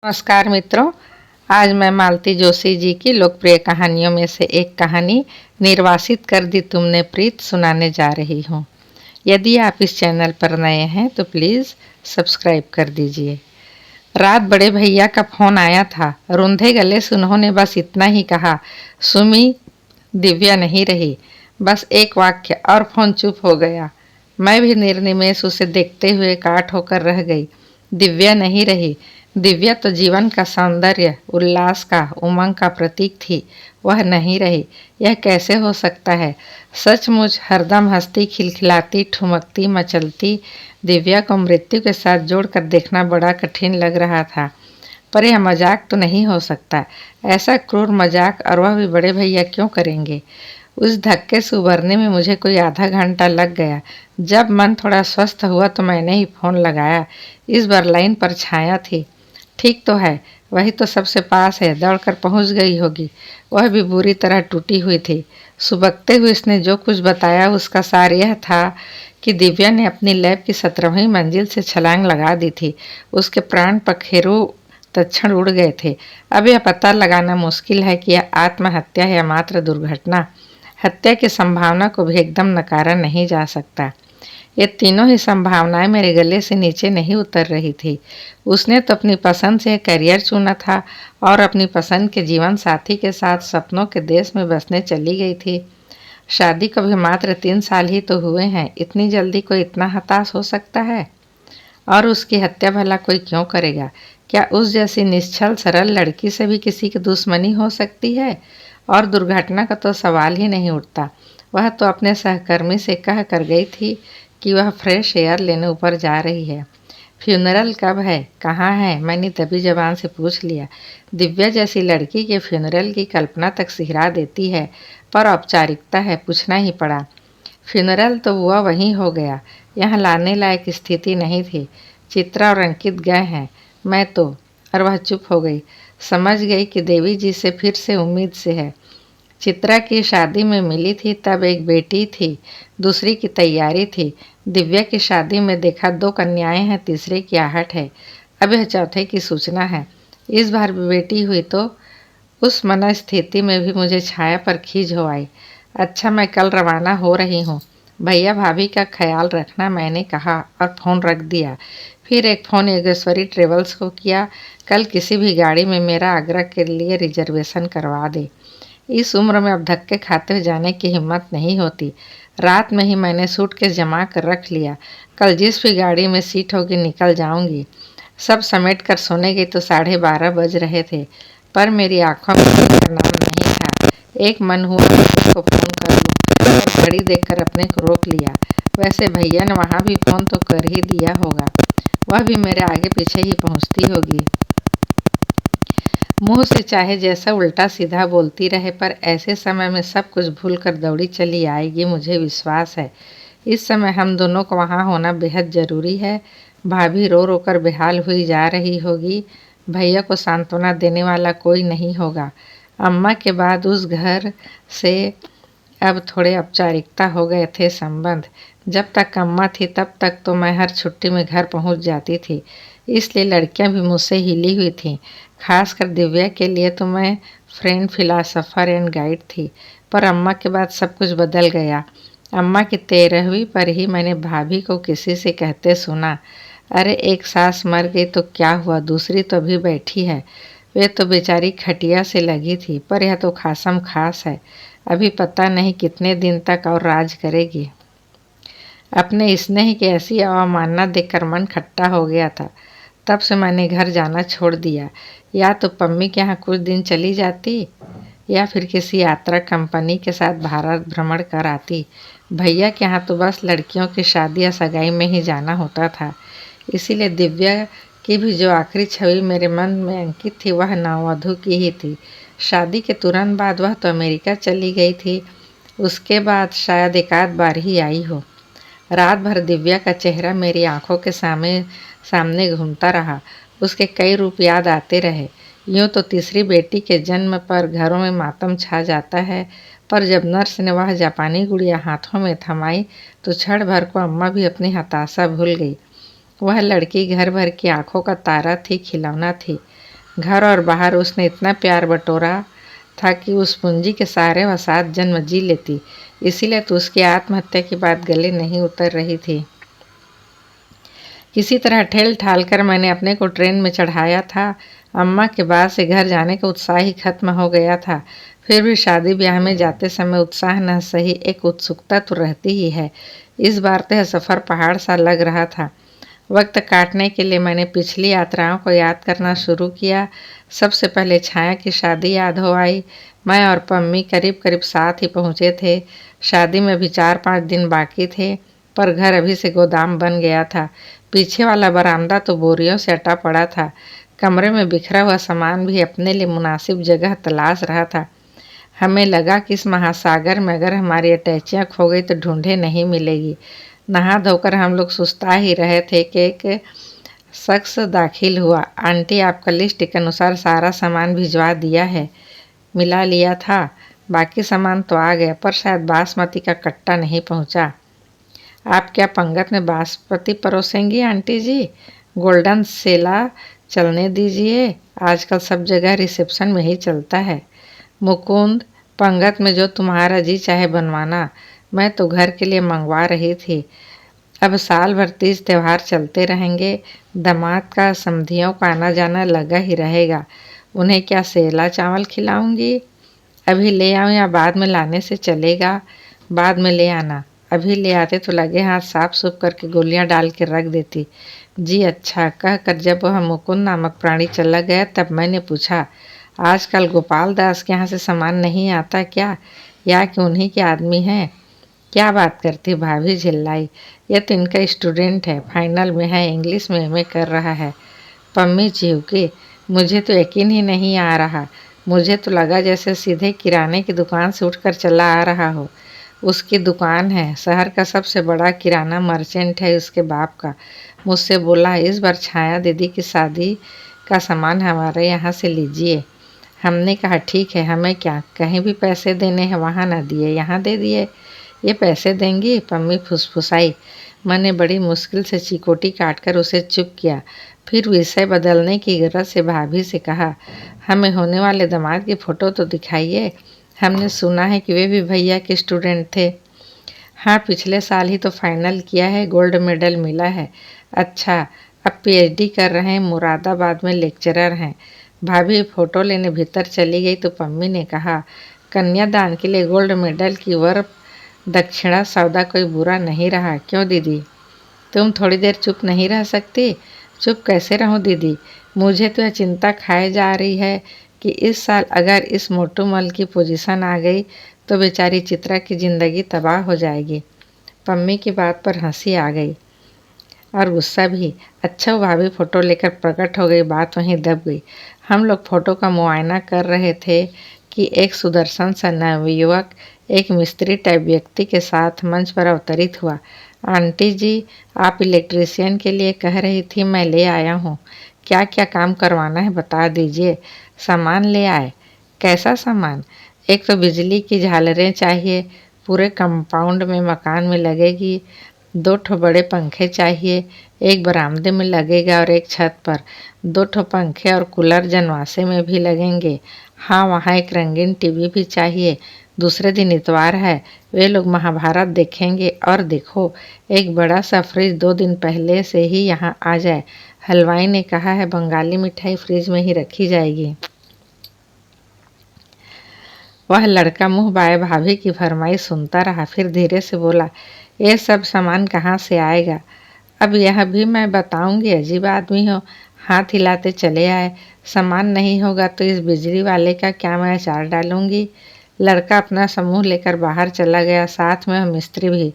नमस्कार मित्रों। आज मैं मालती जोशी जी की लोकप्रिय कहानियों में से एक कहानी निर्वासित कर दी तुमने प्रीत सुनाने जा रही हूँ। यदि आप इस चैनल पर नए हैं तो प्लीज़ सब्सक्राइब कर दीजिए। रात बड़े भैया का फ़ोन आया था। रुंधे गले से उन्होंने बस इतना ही कहा, सुमी, दिव्या नहीं रही। बस एक वाक्य और फ़ोन चुप हो गया। मैं भी निर्निमेष उसे देखते हुए काठ होकर रह गई। दिव्या नहीं रही। दिव्या तो जीवन का सौंदर्य, उल्लास का, उमंग का प्रतीक थी। वह नहीं रही। यह कैसे हो सकता है? सचमुच हरदम हंसती, खिलखिलाती, ठुमकती, मचलती दिव्या को मृत्यु के साथ जोड़कर देखना बड़ा कठिन लग रहा था। पर यह मजाक तो नहीं हो सकता। ऐसा क्रूर मजाक, और वह भी बड़े भैया, क्यों करेंगे? उस धक्के से उबरने में मुझे कोई आधा घंटा लग गया। जब मन थोड़ा स्वस्थ हुआ तो मैंने ही फ़ोन लगाया। इस बार लाइन पर छाया थी। ठीक तो है, वही तो सबसे पास है, दौड़कर पहुंच गई होगी। वह भी बुरी तरह टूटी हुई थी। सुबकते हुए इसने जो कुछ बताया उसका सार यह था कि दिव्या ने अपनी लैब की 17वीं मंजिल से छलांग लगा दी थी। उसके प्राण पखेरु तत्क्षण उड़ गए थे। अब यह पता लगाना मुश्किल है कि यह आत्महत्या है या मात्र दुर्घटना। हत्या की संभावना को भी एकदम नकारा नहीं जा सकता। ये तीनों ही संभावनाएं मेरे गले से नीचे नहीं उतर रही थी। उसने तो अपनी पसंद से करियर चुना था और अपनी पसंद के जीवन साथी के साथ सपनों के देश में बसने चली गई थी। शादी को भी मात्र 3 साल ही तो हुए हैं। इतनी जल्दी कोई इतना हताश हो सकता है? और उसकी हत्या भला कोई क्यों करेगा? क्या उस जैसी निश्छल सरल लड़की से भी किसी की दुश्मनी हो सकती है? और दुर्घटना का तो सवाल ही नहीं उठता। वह तो अपने सहकर्मी से कह कर गई थी कि वह फ्रेश एयर लेने ऊपर जा रही है। फ्यूनरल कब है, कहाँ है? मैंने तभी जबान से पूछ लिया। दिव्या जैसी लड़की के फ्यूनरल की कल्पना तक सिहरा देती है, पर औपचारिकता है, पूछना ही पड़ा। फ्यूनरल तो हुआ वहीं हो गया। यहाँ लाने लायक स्थिति नहीं थी। चित्रा और अंकित गए हैं, मैं तो। और वह चुप हो गई। समझ गई कि देवी जी से फिर से उम्मीद से है। चित्रा की शादी में मिली थी तब एक बेटी थी, दूसरी की तैयारी थी। दिव्या की शादी में देखा 2 कन्याएं हैं, तीसरे की आहट है। अब यह चौथे की सूचना है। इस बार भी बेटी हुई तो उस मनस्थिति में भी मुझे छाया पर खींच हो आई। अच्छा, मैं कल रवाना हो रही हूँ। भैया भाभी का ख्याल रखना, मैंने कहा और फ़ोन रख दिया। फिर एक फ़ोन योगेश्वरी ट्रेवल्स को किया। कल किसी भी गाड़ी में मेरा आगरा के लिए रिजर्वेशन करवा दे। इस उम्र में अब धक्के खाते हुए जाने की हिम्मत नहीं होती। रात में ही मैंने सूटकेस जमा कर रख लिया। कल जिस भी गाड़ी में सीट होगी निकल जाऊंगी। सब समेट कर सोने गई तो 12:30 बज रहे थे, पर मेरी आंखों में का नाम नहीं था। एक मन हुआ कि उसको फ़ोन कर लूँ, पर घड़ी देखकर अपने को रोक लिया। वैसे भैया ने वहाँ भी फ़ोन तो कर ही दिया होगा। वह भी मेरे आगे पीछे ही पहुँचती होगी। मुंह से चाहे जैसा उल्टा सीधा बोलती रहे, पर ऐसे समय में सब कुछ भूल कर दौड़ी चली आएगी, मुझे विश्वास है। इस समय हम दोनों को वहाँ होना बेहद ज़रूरी है। भाभी रो रो कर बेहाल हुई जा रही होगी। भैया को सांत्वना देने वाला कोई नहीं होगा। अम्मा के बाद उस घर से अब थोड़े औपचारिकता हो गए थे संबंध। जब तक अम्मा थी तब तक तो मैं हर छुट्टी में घर पहुंच जाती थी, इसलिए लड़कियां भी मुझसे हिली हुई थीं। खासकर दिव्या के लिए तो मैं फ्रेंड, फिलासफर एंड गाइड थी। पर अम्मा के बाद सब कुछ बदल गया। अम्मा की 13वीं पर ही मैंने भाभी को किसी से कहते सुना, अरे एक सास मर गई तो क्या हुआ, दूसरी तो अभी बैठी है। वे तो बेचारी खटिया से लगी थी, पर यह तो खासम खास है। अभी पता नहीं कितने दिन तक और राज करेगी। अपने स्नेह की ऐसी अवमानना देखकर मन खट्टा हो गया था। तब से मैंने घर जाना छोड़ दिया। या तो पम्मी के यहाँ कुछ दिन चली जाती, या फिर किसी यात्रा कंपनी के साथ भारत भ्रमण कर आती। भैया के यहाँ तो बस लड़कियों की शादी या सगाई में ही जाना होता था। इसीलिए दिव्या की भी जो आखिरी छवि मेरे मन में अंकित थी वह नववधू की ही थी। शादी के तुरंत बाद वह तो अमेरिका चली गई थी। उसके बाद शायद एक आध बार ही आई हो। रात भर दिव्या का चेहरा मेरी आंखों के सामने घूमता रहा। उसके कई रूप याद आते रहे। यूँ तो तीसरी बेटी के जन्म पर घरों में मातम छा जाता है, पर जब नर्स ने वह जापानी गुड़िया हाथों में थमाई तो क्षण भर को अम्मा भी अपनी हताशा भूल गई। वह लड़की घर भर की आंखों का तारा थी, खिलौना थी। घर और बाहर उसने इतना प्यार बटोरा था कि उस पूंजी के सहारे वह 7 जन्म जी लेती। इसीलिए तो उसकी आत्महत्या की बात गले नहीं उतर रही थी। किसी तरह ठेल ठाल कर मैंने अपने को ट्रेन में चढ़ाया था। अम्मा के बाद से घर जाने का उत्साह ही खत्म हो गया था। फिर भी शादी ब्याह में जाते समय उत्साह न सही एक उत्सुकता तो रहती ही है। इस बार तो यह सफ़र पहाड़ सा लग रहा था। वक्त काटने के लिए मैंने पिछली यात्राओं को याद करना शुरू किया। सबसे पहले छाया की शादी याद हो आई। मैं और पम्मी करीब करीब साथ ही पहुँचे थे। शादी में भी 4-5 दिन बाकी थे, पर घर अभी से गोदाम बन गया था। पीछे वाला बरामदा तो बोरियों से अटा पड़ा था। कमरे में बिखरा हुआ सामान भी अपने लिए मुनासिब जगह तलाश रहा था। हमें लगा कि इस महासागर में अगर हमारी अटैचियाँ खो गई तो ढूंढे नहीं मिलेगी। नहा धोकर हम लोग सुस्ता ही रहे थे कि एक शख्स दाखिल हुआ। आंटी, आपका लिस्ट के अनुसार सारा सामान भिजवा दिया है। मिला लिया था, बाकी सामान तो आ गया, पर शायद बासमती का कट्टा नहीं पहुंचा। आप क्या पंगत में बासमती परोसेंगी आंटी जी? गोल्डन सेला चलने दीजिए, आजकल सब जगह रिसेप्शन में ही चलता है। मुकुंद, पंगत में जो तुम्हारा जी चाहे बनवाना, मैं तो घर के लिए मंगवा रही थी। अब साल भर 30 त्यौहार चलते रहेंगे। दामाद का समधियों का आना जाना लगा ही रहेगा। उन्हें क्या सेला चावल खिलाऊंगी? अभी ले आऊं या बाद में लाने से चलेगा? बाद में ले आना। अभी ले आते तो लगे हाथ साफ सूफ करके गोलियां डाल के रख देती। जी अच्छा, कहकर जब वह मुकुंद नामक प्राणी चला गया तब मैंने पूछा, आजकल गोपाल दास के यहाँ से सामान नहीं आता क्या, या कि उन्हीं के आदमी हैं? क्या बात करती, भाभी झिल्लाई। यह तो इनका स्टूडेंट है, फाइनल में है, इंग्लिश में एमए कर रहा है। पम्मी चिहुकी, मुझे तो यकीन ही नहीं आ रहा। मुझे तो लगा जैसे सीधे किराने की दुकान से उठकर चला आ रहा हो। उसकी दुकान है, शहर का सबसे बड़ा किराना मर्चेंट है उसके बाप का। मुझसे बोला, इस बार छाया दीदी की शादी का सामान हमारे यहाँ से लीजिए। हमने कहा ठीक है, हमें क्या, कहीं भी पैसे देने हैं वहाँ ना दिए, यहाँ दे दिए। ये पैसे देंगी? पम्मी फुसफुसाई। मैंने बड़ी मुश्किल से चिकोटी काटकर उसे चुप किया। फिर विषय बदलने की गरज से भाभी से कहा, हमें होने वाले दामाद की फ़ोटो तो दिखाइए। हमने सुना है कि वे भी भैया के स्टूडेंट थे। हाँ, पिछले साल ही तो फाइनल किया है, गोल्ड मेडल मिला है। अच्छा, अब पीएचडी कर रहे हैं, मुरादाबाद में लेक्चरर हैं। भाभी फ़ोटो लेने भीतर चली गई तो पम्मी ने कहा, कन्यादान के लिए गोल्ड मेडल की वर दक्षिणा सौदा कोई बुरा नहीं रहा, क्यों दीदी? तुम थोड़ी देर चुप नहीं रह सकती? चुप कैसे रहूं दीदी? मुझे तो यह चिंता खाए जा रही है कि इस साल अगर इस मोटू मल की पोजीशन आ गई तो बेचारी चित्रा की ज़िंदगी तबाह हो जाएगी। पम्मी की बात पर हंसी आ गई और गुस्सा भी। अच्छा, भाभी फ़ोटो लेकर प्रकट हो गई, बात वहीं दब गई। हम लोग फ़ोटो का मुआयना कर रहे थे कि एक सुदर्शन सा नवयुवक एक मिस्त्री टाइप व्यक्ति के साथ मंच पर अवतरित हुआ। आंटी जी, आप इलेक्ट्रीशियन के लिए कह रही थी, मैं ले आया हूँ। क्या क्या काम करवाना है बता दीजिए। सामान ले आए? कैसा सामान? एक तो बिजली की झालरें चाहिए, पूरे कंपाउंड में मकान में लगेगी। 2 ठो बड़े पंखे चाहिए, एक बरामदे में लगेगा और एक छत पर। 2 ठो पंखे और कूलर जनवासे में भी लगेंगे। हाँ, वहाँ एक रंगीन टीवी भी चाहिए। दूसरे दिन इतवार है, वे लोग महाभारत देखेंगे। और देखो, एक बड़ा सा फ्रिज 2 दिन पहले से ही यहाँ आ जाए। हलवाई ने कहा है बंगाली मिठाई फ्रिज में ही रखी जाएगी। वह लड़का मुंह बाए भाभी की फरमाइश सुनता रहा, फिर धीरे से बोला, ये सब सामान कहाँ से आएगा? अब यह भी मैं बताऊंगी, अजीब आदमी हो। हाथ हिलाते चले आए। सामान नहीं होगा तो इस बिजली वाले का क्या मैं अचार डालूंगी? लड़का अपना समूह लेकर बाहर चला गया, साथ में मिस्त्री भी।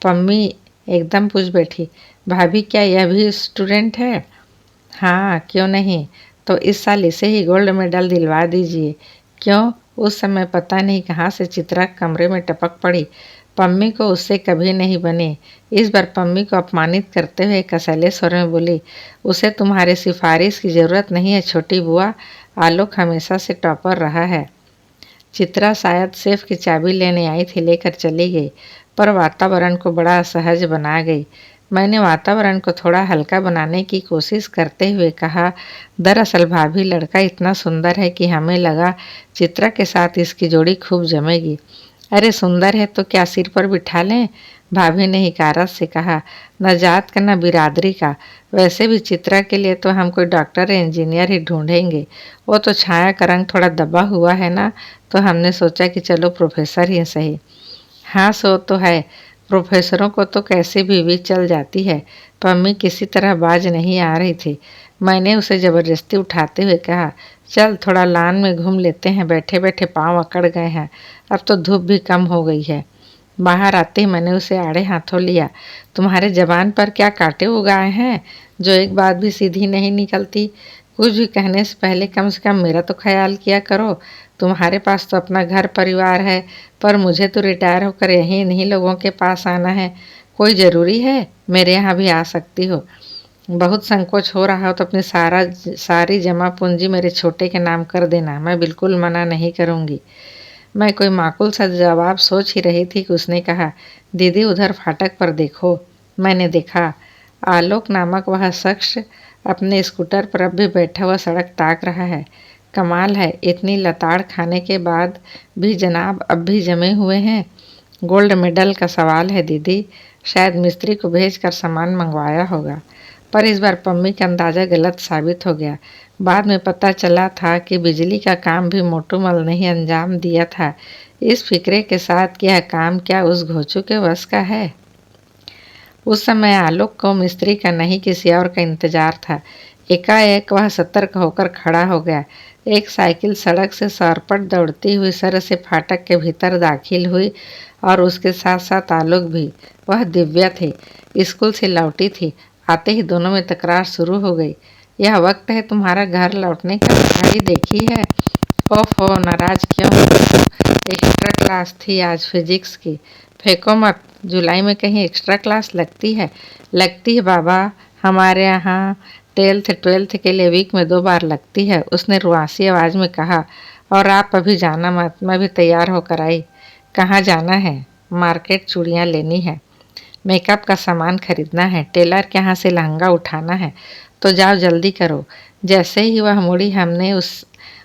पम्मी एकदम पूछ बैठी, भाभी क्या यह भी स्टूडेंट है? हाँ, क्यों नहीं। तो इस साल इसे ही गोल्ड मेडल दिलवा दीजिए। क्यों? उस समय पता नहीं कहाँ से चित्रा कमरे में टपक पड़ी। पम्मी को उससे कभी नहीं बने। इस बार पम्मी को अपमानित करते हुए कसैले स्वर में बोली, उसे तुम्हारे सिफारिश की ज़रूरत नहीं है छोटी बुआ, आलोक हमेशा से टॉपर रहा है। चित्रा शायद सेफ की चाबी लेने आई थी, लेकर चली गई, पर वातावरण को बड़ा असहज बना गई। मैंने वातावरण को थोड़ा हल्का बनाने की कोशिश करते हुए कहा, दरअसल भाभी लड़का इतना सुंदर है कि हमें लगा चित्रा के साथ इसकी जोड़ी खूब जमेगी। अरे सुंदर है तो क्या सिर पर बिठा लें? भाभी ने हिकारत से कहा, न जात का न बिरादरी का। वैसे भी चित्रा के लिए तो हम कोई डॉक्टर या इंजीनियर ही ढूंढेंगे। वो तो छाया का रंग थोड़ा दबा हुआ है ना, तो हमने सोचा कि चलो प्रोफेसर ही सही। हाँ सो तो है, प्रोफेसरों को तो कैसे भी चल जाती है। पम्मी किसी तरह बाज नहीं आ रही थी। मैंने उसे ज़बरदस्ती उठाते हुए कहा, चल थोड़ा लान में घूम लेते हैं, बैठे बैठे पाँव अकड़ गए हैं। अब तो धूप भी कम हो गई है। बाहर आते ही मैंने उसे आड़े हाथों लिया। तुम्हारे जबान पर क्या कांटे उगाए हैं जो एक बात भी सीधी नहीं निकलती? कुछ भी कहने से पहले कम से कम मेरा तो ख्याल किया करो। तुम्हारे पास तो अपना घर परिवार है, पर मुझे तो रिटायर होकर यहीं इन्हीं लोगों के पास आना है। कोई ज़रूरी है मेरे यहाँ भी आ सकती हो। बहुत संकोच हो रहा हो तो अपनी सारी जमा पूंजी मेरे छोटे के नाम कर देना, मैं बिल्कुल मना नहीं करूँगी। मैं कोई माकूल सा जवाब सोच ही रही थी कि उसने कहा, दीदी उधर फाटक पर देखो। मैंने देखा। आलोक नामक वह शख्स अपने स्कूटर पर अब भी बैठा हुआ सड़क ताक रहा है। कमाल है, इतनी लताड़ खाने के बाद भी जनाब अब भी जमे हुए हैं। गोल्ड मेडल का सवाल है दीदी, शायद मिस्त्री को भेजकर सामान मंगवाया होगा। पर इस बार पम्मी का अंदाज़ा गलत साबित हो गया। बाद में पता चला था कि बिजली का काम भी मोटूमल ने ही अंजाम दिया था। इस फिक्रे के साथ कि यह काम क्या उस घोचू के वश का है। उस समय आलोक को मिस्त्री का नहीं किसी और का इंतजार था। एकाएक वह सतर्क होकर खड़ा हो गया। एक साइकिल सड़क से सरपट दौड़ती हुई सर से फाटक के भीतर दाखिल हुई और उसके साथ साथ आलोक भी। वह दिव्या थी, स्कूल से लौटी थी। आते ही दोनों में तकरार शुरू हो गई। यह वक्त है तुम्हारा घर लौटने का? घड़ी देखी है? ओफो, नाराज क्यों हो? एक्स्ट्रा क्लास थी आज फिजिक्स की। फेंको मत, जुलाई में कहीं एक्स्ट्रा क्लास लगती है? लगती है बाबा, हमारे यहाँ 10th-12th के लिए वीक में 2 बार लगती है, उसने रुआसी आवाज़ में कहा। और आप अभी जाना मत, मैं भी तैयार होकर आई। कहाँ जाना है? मार्केट चूड़ियाँ लेनी है, मेकअप का सामान खरीदना है, टेलर के यहाँ से लहंगा उठाना है। तो जाओ जल्दी करो। जैसे ही वह मुड़ी हमने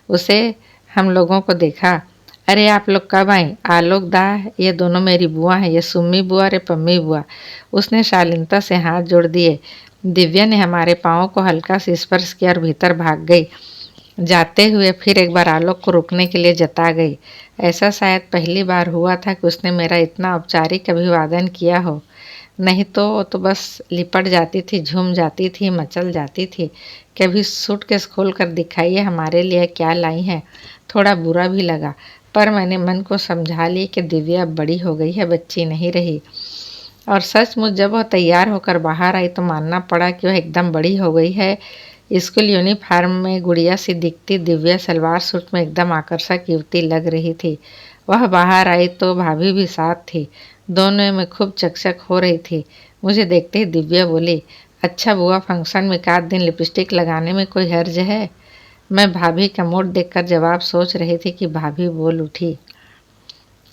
उसे हम लोगों को देखा। अरे आप लोग कब आई? आलोक दा, ये दोनों मेरी बुआ हैं, ये सुम्मी बुआ, अरे पम्मी बुआ। उसने शालीनता से हाथ जोड़ दिए। दिव्या ने हमारे पाँव को हल्का से स्पर्श किया और भीतर भाग गई। जाते हुए फिर एक बार आलोक को रुकने के लिए जता गई। ऐसा शायद पहली बार हुआ था कि उसने मेरा इतना औपचारिक अभिवादन किया हो। नहीं तो वो तो बस लिपट जाती थी, झूम जाती थी, मचल जाती थी। कभी सूटकेस खोल कर दिखाइए हमारे लिए क्या लाई हैं। थोड़ा बुरा भी लगा, पर मैंने मन को समझा ली कि दिव्या अब बड़ी हो गई है, बच्ची नहीं रही। और सचमुच जब वह तैयार होकर बाहर आई तो मानना पड़ा कि वह एकदम बड़ी हो गई है। स्कूल यूनिफॉर्म में गुड़िया सी दिखती दिव्या सलवार सूट में एकदम आकर्षक युवती लग रही थी। वह बाहर आई तो भाभी भी साथ थी। दोनों में खूब चकचक हो रही थी। मुझे देखते ही दिव्या बोली, अच्छा बुआ, फंक्शन में 1 दिन लिपस्टिक लगाने में कोई हर्ज है? मैं भाभी का मूड देखकर जवाब सोच रही थी कि भाभी बोल उठी,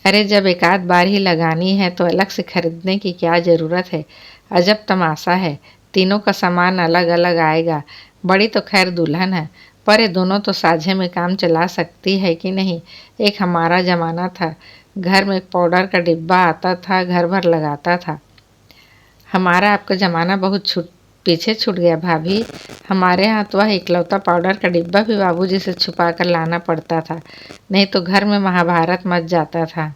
अरे जब 1 आध बार ही लगानी है तो अलग से खरीदने की क्या ज़रूरत है? अजब तमाशा है, तीनों का सामान अलग अलग आएगा। बड़ी तो खैर दुल्हन है, पर ये दोनों तो साझे में काम चला सकती है कि नहीं। एक हमारा ज़माना था, घर में एक पाउडर का डिब्बा आता था, घर भर लगाता था। हमारा आपका ज़माना बहुत पीछे छूट गया भाभी। हमारे यहाँ तो वह इकलौता पाउडर का डिब्बा भी बाबूजी से छुपा कर लाना पड़ता था, नहीं तो घर में महाभारत मच जाता था।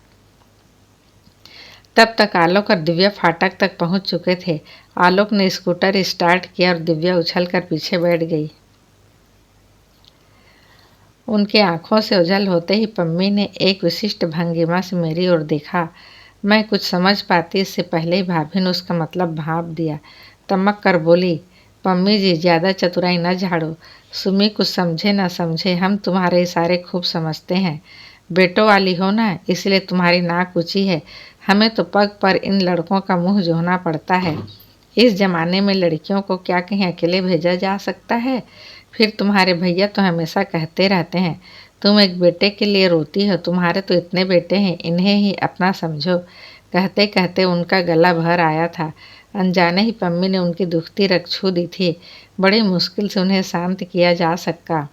तब तक आलोक और दिव्या फाटक तक पहुंच चुके थे। आलोक ने स्कूटर स्टार्ट किया और दिव्या उछलकर पीछे बैठ गई। उनकी आंखों से ओझल होते ही पम्मी ने एक विशिष्ट भंगिमा से मेरी ओर देखा। मैं कुछ समझ पाती इससे पहले ही भाभी ने उसका मतलब भाप दिया। तमक कर बोली, पम्मी जी ज़्यादा चतुराई न झाड़ो। सुमी कुछ समझे न समझे, हम तुम्हारे इशारे खूब समझते हैं। बेटों वाली हो ना, इसलिए तुम्हारी नाक ऊँची है। हमें तो पग पर इन लड़कों का मुंह जोहना पड़ता है। इस जमाने में लड़कियों को क्या कहीं अकेले भेजा जा सकता है? फिर तुम्हारे भैया तो हमेशा कहते रहते हैं, तुम एक बेटे के लिए रोती हो, तुम्हारे तो इतने बेटे हैं, इन्हें ही अपना समझो। कहते कहते उनका गला भर आया था। अनजाने ही पम्मी ने उनकी दुखती रग छू दी थी। बड़ी मुश्किल से उन्हें शांत किया जा सका।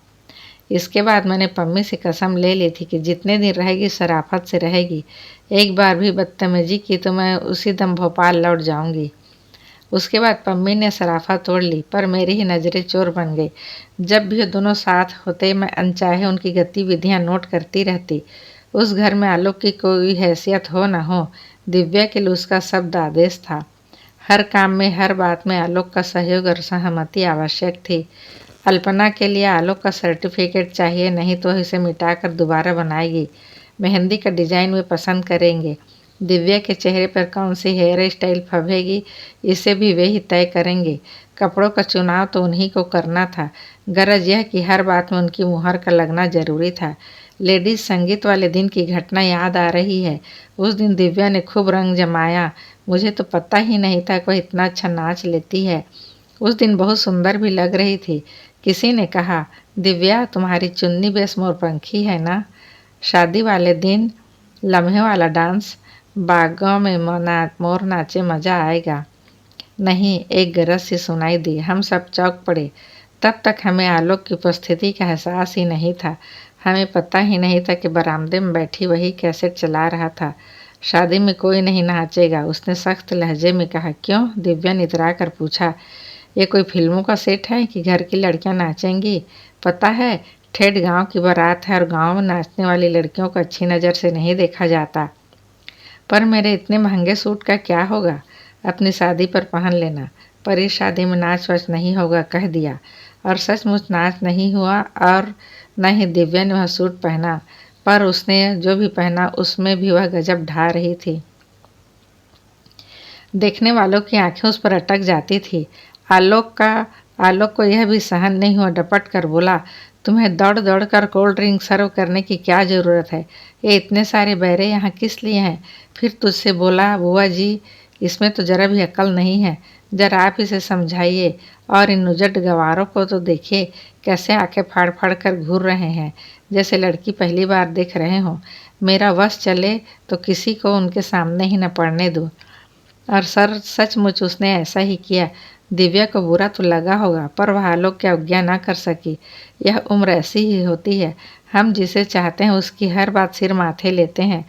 इसके बाद मैंने पम्मी से कसम ले ली थी कि जितने दिन रहेगी शराफत से रहेगी। एक बार भी बदतमीजी की तो मैं उसी दम भोपाल लौट जाऊंगी। उसके बाद पम्मी ने शराफत तोड़ ली, पर मेरी ही नज़रें चोर बन गई। जब भी वो दोनों साथ होते मैं अनचाहे उनकी गतिविधियां नोट करती रहती। उस घर में आलोक की कोई हैसियत हो न हो, दिव्या के लिए उसका शब्द आदेश था। हर काम में, हर बात में आलोक का सहयोग और सहमति आवश्यक थी। अल्पना के लिए आलोक का सर्टिफिकेट चाहिए, नहीं तो इसे मिटाकर दोबारा बनाएगी। मेहंदी का डिज़ाइन वे पसंद करेंगे। दिव्या के चेहरे पर कौन सी हेयर स्टाइल फबेगी, इसे भी वे ही तय करेंगे। कपड़ों का चुनाव तो उन्हीं को करना था। गरज यह कि हर बात में उनकी मुहर का लगना जरूरी था। लेडीज संगीत वाले दिन की घटना याद आ रही है। उस दिन दिव्या ने खूब रंग जमाया। मुझे तो पता ही नहीं था कि वह इतना अच्छा नाच लेती है। उस दिन बहुत सुंदर भी लग रही थी। किसी ने कहा, दिव्या तुम्हारी चुन्नी बेस मोरपंखी है ना। शादी वाले दिन लम्हे वाला डांस, बागों में मोर नाचे, मज़ा आएगा। नहीं, एक गरज सी सुनाई दी। हम सब चौंक पड़े। तब तक हमें आलोक की उपस्थिति का एहसास ही नहीं था। हमें पता ही नहीं था कि बरामदे में बैठी वही कैसेट चला रहा था। शादी में कोई नहीं नाचेगा, उसने सख्त लहजे में कहा। क्यों? दिव्या ने इतरा कर पूछा। ये कोई फिल्मों का सेट है कि घर की लड़कियां नाचेंगी? पता है, ठेठ गांव की बारात है और गांव में नाचने वाली लड़कियों को अच्छी नज़र से नहीं देखा जाता। पर मेरे इतने महंगे सूट का क्या होगा? अपनी शादी पर पहन लेना। पर इस शादी में नाच वाच नहीं होगा, कह दिया। और सचमुच नाच नहीं हुआ। और न ही दिव्या ने वह सूट पहना, पर उसने जो भी पहना उसमें भी वह गजब ढा रही थी। देखने वालों की आंखें उस पर अटक जाती थी। आलोक को यह भी सहन नहीं हुआ, डपट कर बोला, तुम्हें दौड़ दौड़ कर कोल्ड ड्रिंक सर्व करने की क्या ज़रूरत है? ये इतने सारे बहरे यहाँ किस लिए हैं? फिर तुझसे बोला, बुआ जी इसमें तो जरा भी अकल नहीं है। जरा आप इसे समझाइए। और इन नुजट गवारों को तो देखिए, कैसे आंखें फाड़ फाड़ कर घूर रहे हैं, जैसे लड़की पहली बार देख रहे हों। मेरा वश चले तो किसी को उनके सामने ही न पड़ने दूँ। और सचमुच उसने ऐसा ही किया। दिव्या को बुरा तो लगा होगा, पर वह आलोक की अवज्ञा ना कर सकी। यह उम्र ऐसी ही होती है, हम जिसे चाहते हैं उसकी हर बात सिर माथे लेते हैं।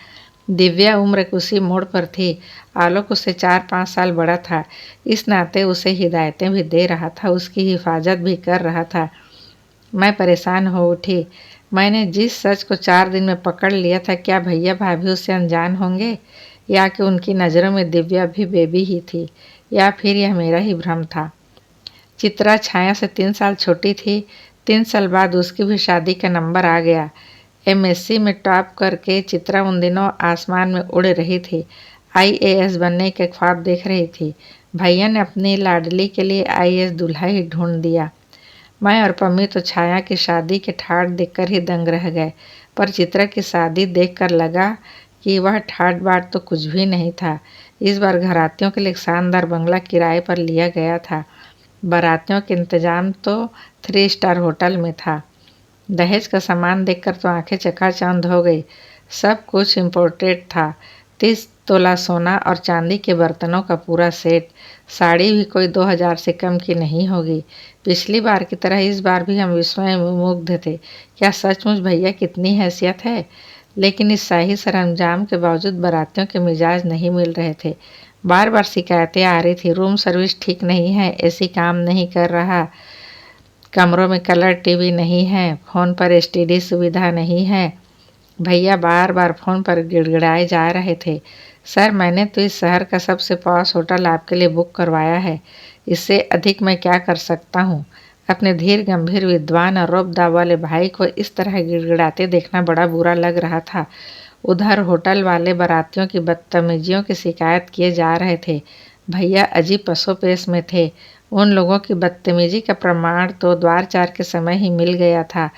दिव्या उम्र के उसी मोड़ पर थी। आलोक उससे 4-5 साल बड़ा था। इस नाते उसे हिदायतें भी दे रहा था, उसकी हिफाजत भी कर रहा था। मैं परेशान हो उठी। मैंने जिस सच को 4 दिन में पकड़ लिया था, क्या भैया भाभी उससे अनजान होंगे? या कि उनकी नज़रों में दिव्या भी बेबी ही थी? या फिर यह मेरा ही भ्रम था? चित्रा छाया से 3 साल छोटी थी। 3 साल बाद उसकी भी शादी का नंबर आ गया। MSc में टॉप करके चित्रा उन दिनों आसमान में उड़ रही थी। IAS बनने के ख्वाब देख रही थी। भैया ने अपनी लाडली के लिए IAS दूल्हा ही ढूंढ दिया। मैं और पम्मी तो छाया की शादी के ठाट देखकर ही दंग रह गए, पर चित्रा की शादी देखकर लगा कि वह ठाट बाट तो कुछ भी नहीं था। इस बार घरातियों के लिए एक शानदार बंगला किराए पर लिया गया था। बारातियों के इंतजाम तो 3 स्टार होटल में था। दहेज का सामान देखकर तो आंखें चकाचौंध हो गई। सब कुछ इम्पोर्टेड था। 30 तोला सोना और चांदी के बर्तनों का पूरा सेट। साड़ी भी कोई 2000 से कम की नहीं होगी। पिछली बार की तरह इस बार भी हम विस्मय में मुग्ध थे। क्या सचमुच भैया कितनी हैसियत है? लेकिन इस शाही सरंजाम के बावजूद बारातियों के मिजाज नहीं मिल रहे थे। बार बार शिकायतें आ रही थी। रूम सर्विस ठीक नहीं है, AC काम नहीं कर रहा, कमरों में कलर TV नहीं है, फ़ोन पर STD सुविधा नहीं है। भैया बार बार फ़ोन पर गिड़गिड़ाए जा रहे थे। सर, मैंने तो इस शहर का सबसे पॉश होटल आपके लिए बुक करवाया है। इससे अधिक मैं क्या कर सकता हूँ? अपने धीर गंभीर विद्वान और रौब-दाब वाले भाई को इस तरह गिड़गिड़ाते देखना बड़ा बुरा लग रहा था। उधर होटल वाले बारातियों की बदतमीजियों की शिकायत किए जा रहे थे। भैया अजीब पसोपेश में थे। उन लोगों की बदतमीजी का प्रमाण तो द्वार 4 के समय ही मिल गया था।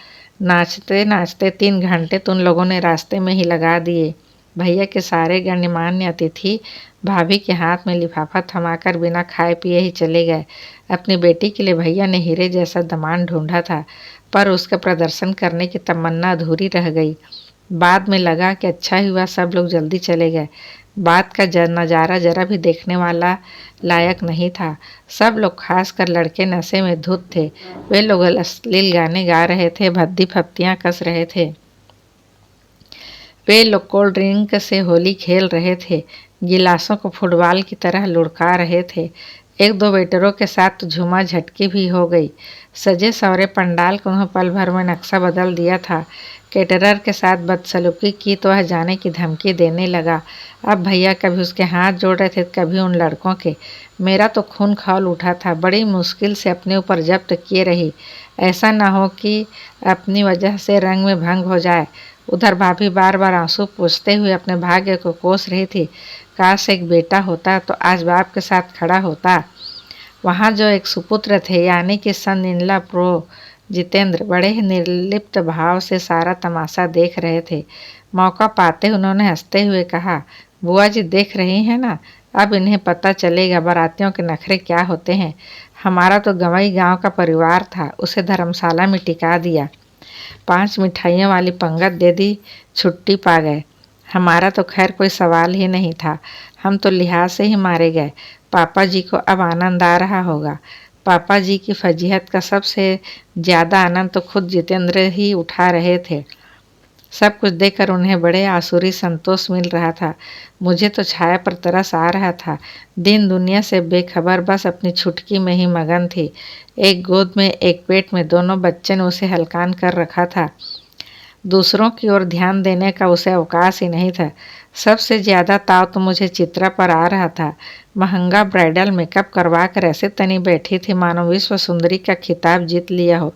नाचते नाचते 3 घंटे तो उन लोगों ने रास्ते में ही लगा दिए। भैया के सारे गण्यमान्य अतिथि भाभी के हाथ में लिफाफा थमाकर बिना खाए पिए ही चले गए। अपनी बेटी के लिए भैया ने हीरे जैसा दामाद ढूंढा था, पर उसका प्रदर्शन करने की तमन्ना अधूरी रह गई। बाद में लगा कि अच्छा ही हुआ सब लोग जल्दी चले गए, बात का नज़ारा जरा भी देखने वाला लायक नहीं था। सब लोग खासकर लड़के नशे में धुत थे। वे लोग अश्लील गाने गा रहे थे, भद्दी फप्तियाँ कस रहे थे। वे लोग कोल्ड ड्रिंक से होली खेल रहे थे, गिलासों को फुटबॉल की तरह लुढ़का रहे थे। एक दो वेटरों के साथ तो झूमा झटकी भी हो गई। सजे सवरे पंडाल को उन्होंने पल भर में नक्शा बदल दिया था। कैटरर के साथ बदसलूकी की तो वह जाने की धमकी देने लगा। अब भैया कभी उसके हाथ जोड़ रहे थे, कभी उन लड़कों के। मेरा तो खून खौल उठा था। बड़ी मुश्किल से अपने ऊपर जब्त किए रही, ऐसा ना हो कि अपनी वजह से रंग में भंग हो जाए। उधर भाभी बार बार आंसू पोंछते हुए अपने भाग्य को कोस रही थी। काश एक बेटा होता तो आज बाप के साथ खड़ा होता। वहाँ जो एक सुपुत्र थे, यानी कि सन इनला प्रो जितेंद्र, बड़े ही निर्लिप्त भाव से सारा तमाशा देख रहे थे। मौका पाते उन्होंने हंसते हुए कहा, बुआ जी देख रही हैं ना, अब इन्हें पता चलेगा बारातियों के नखरे क्या होते हैं। हमारा तो गंवई गांव का परिवार था, उसे धर्मशाला में टिका दिया, 5 मिठाइयों वाली पंगत दे दी, छुट्टी पा गए। हमारा तो खैर कोई सवाल ही नहीं था, हम तो लिहाज से ही मारे गए। पापा जी को अब आनंद आ रहा होगा। पापा जी की फजीहत का सबसे ज़्यादा आनंद तो खुद जितेंद्र ही उठा रहे थे। सब कुछ देखकर उन्हें बड़े आसुरी संतोष मिल रहा था। मुझे तो छाया पर तरस आ रहा था। दिन दुनिया से बेखबर, बस अपनी छुटकी में ही मगन थी। एक गोद में एक पेट में दोनों बच्चे ने उसे हलकान कर रखा था। दूसरों की ओर ध्यान देने का उसे अवकाश ही नहीं था। सबसे ज़्यादा ताव तो मुझे चित्रा पर आ रहा था। महंगा ब्राइडल मेकअप करवा कर ऐसे तनी बैठी थी मानो विश्व सुंदरी का खिताब जीत लिया हो।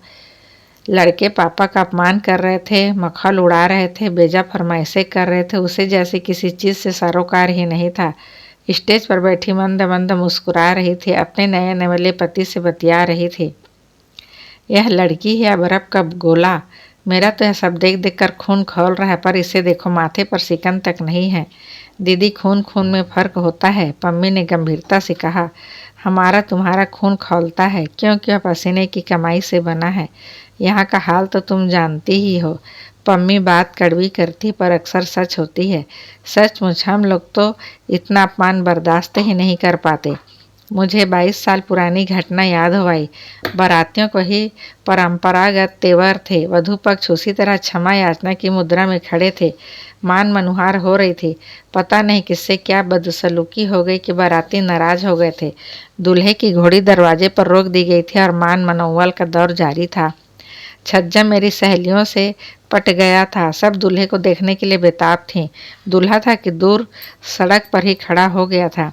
लड़के पापा का अपमान कर रहे थे, मखौल उड़ा रहे थे, बेजा फरमाइशें कर रहे थे। उसे जैसे किसी चीज़ से सरोकार ही नहीं था। स्टेज पर बैठी मंद मंद मुस्कुरा रही थी, अपने नए नवेले पति से बतिया रही थी। यह लड़की है या बर्फ का गोला? मेरा तो यह सब देख देख कर खून खौल रहा है, पर इसे देखो, माथे पर सिकन तक नहीं है। दीदी, खून खून में फ़र्क होता है, पम्मी ने गंभीरता से कहा। हमारा तुम्हारा खून खौलता है क्योंकि वह पसीने की कमाई से बना है। यहाँ का हाल तो तुम जानती ही हो। पम्मी बात कड़वी करती पर अक्सर सच होती है। सचमुच हम लोग तो इतना अपमान बर्दाश्त ही नहीं कर पाते। मुझे 22 साल पुरानी घटना याद हो आई। बारातियों को ही परंपरागत तेवर थे। वधू पक्ष उसी तरह क्षमा याचना की मुद्रा में खड़े थे। मान मनुहार हो रही थी। पता नहीं किससे क्या बदसलूकी हो गई कि बाराती नाराज हो गए थे। दूल्हे की घोड़ी दरवाजे पर रोक दी गई थी और मान मनोवल का दौर जारी था। छज्जा मेरी सहेलियों से पट गया था। सब दूल्हे को देखने के लिए बेताब थीं। दूल्हा था कि दूर सड़क पर ही खड़ा हो गया था।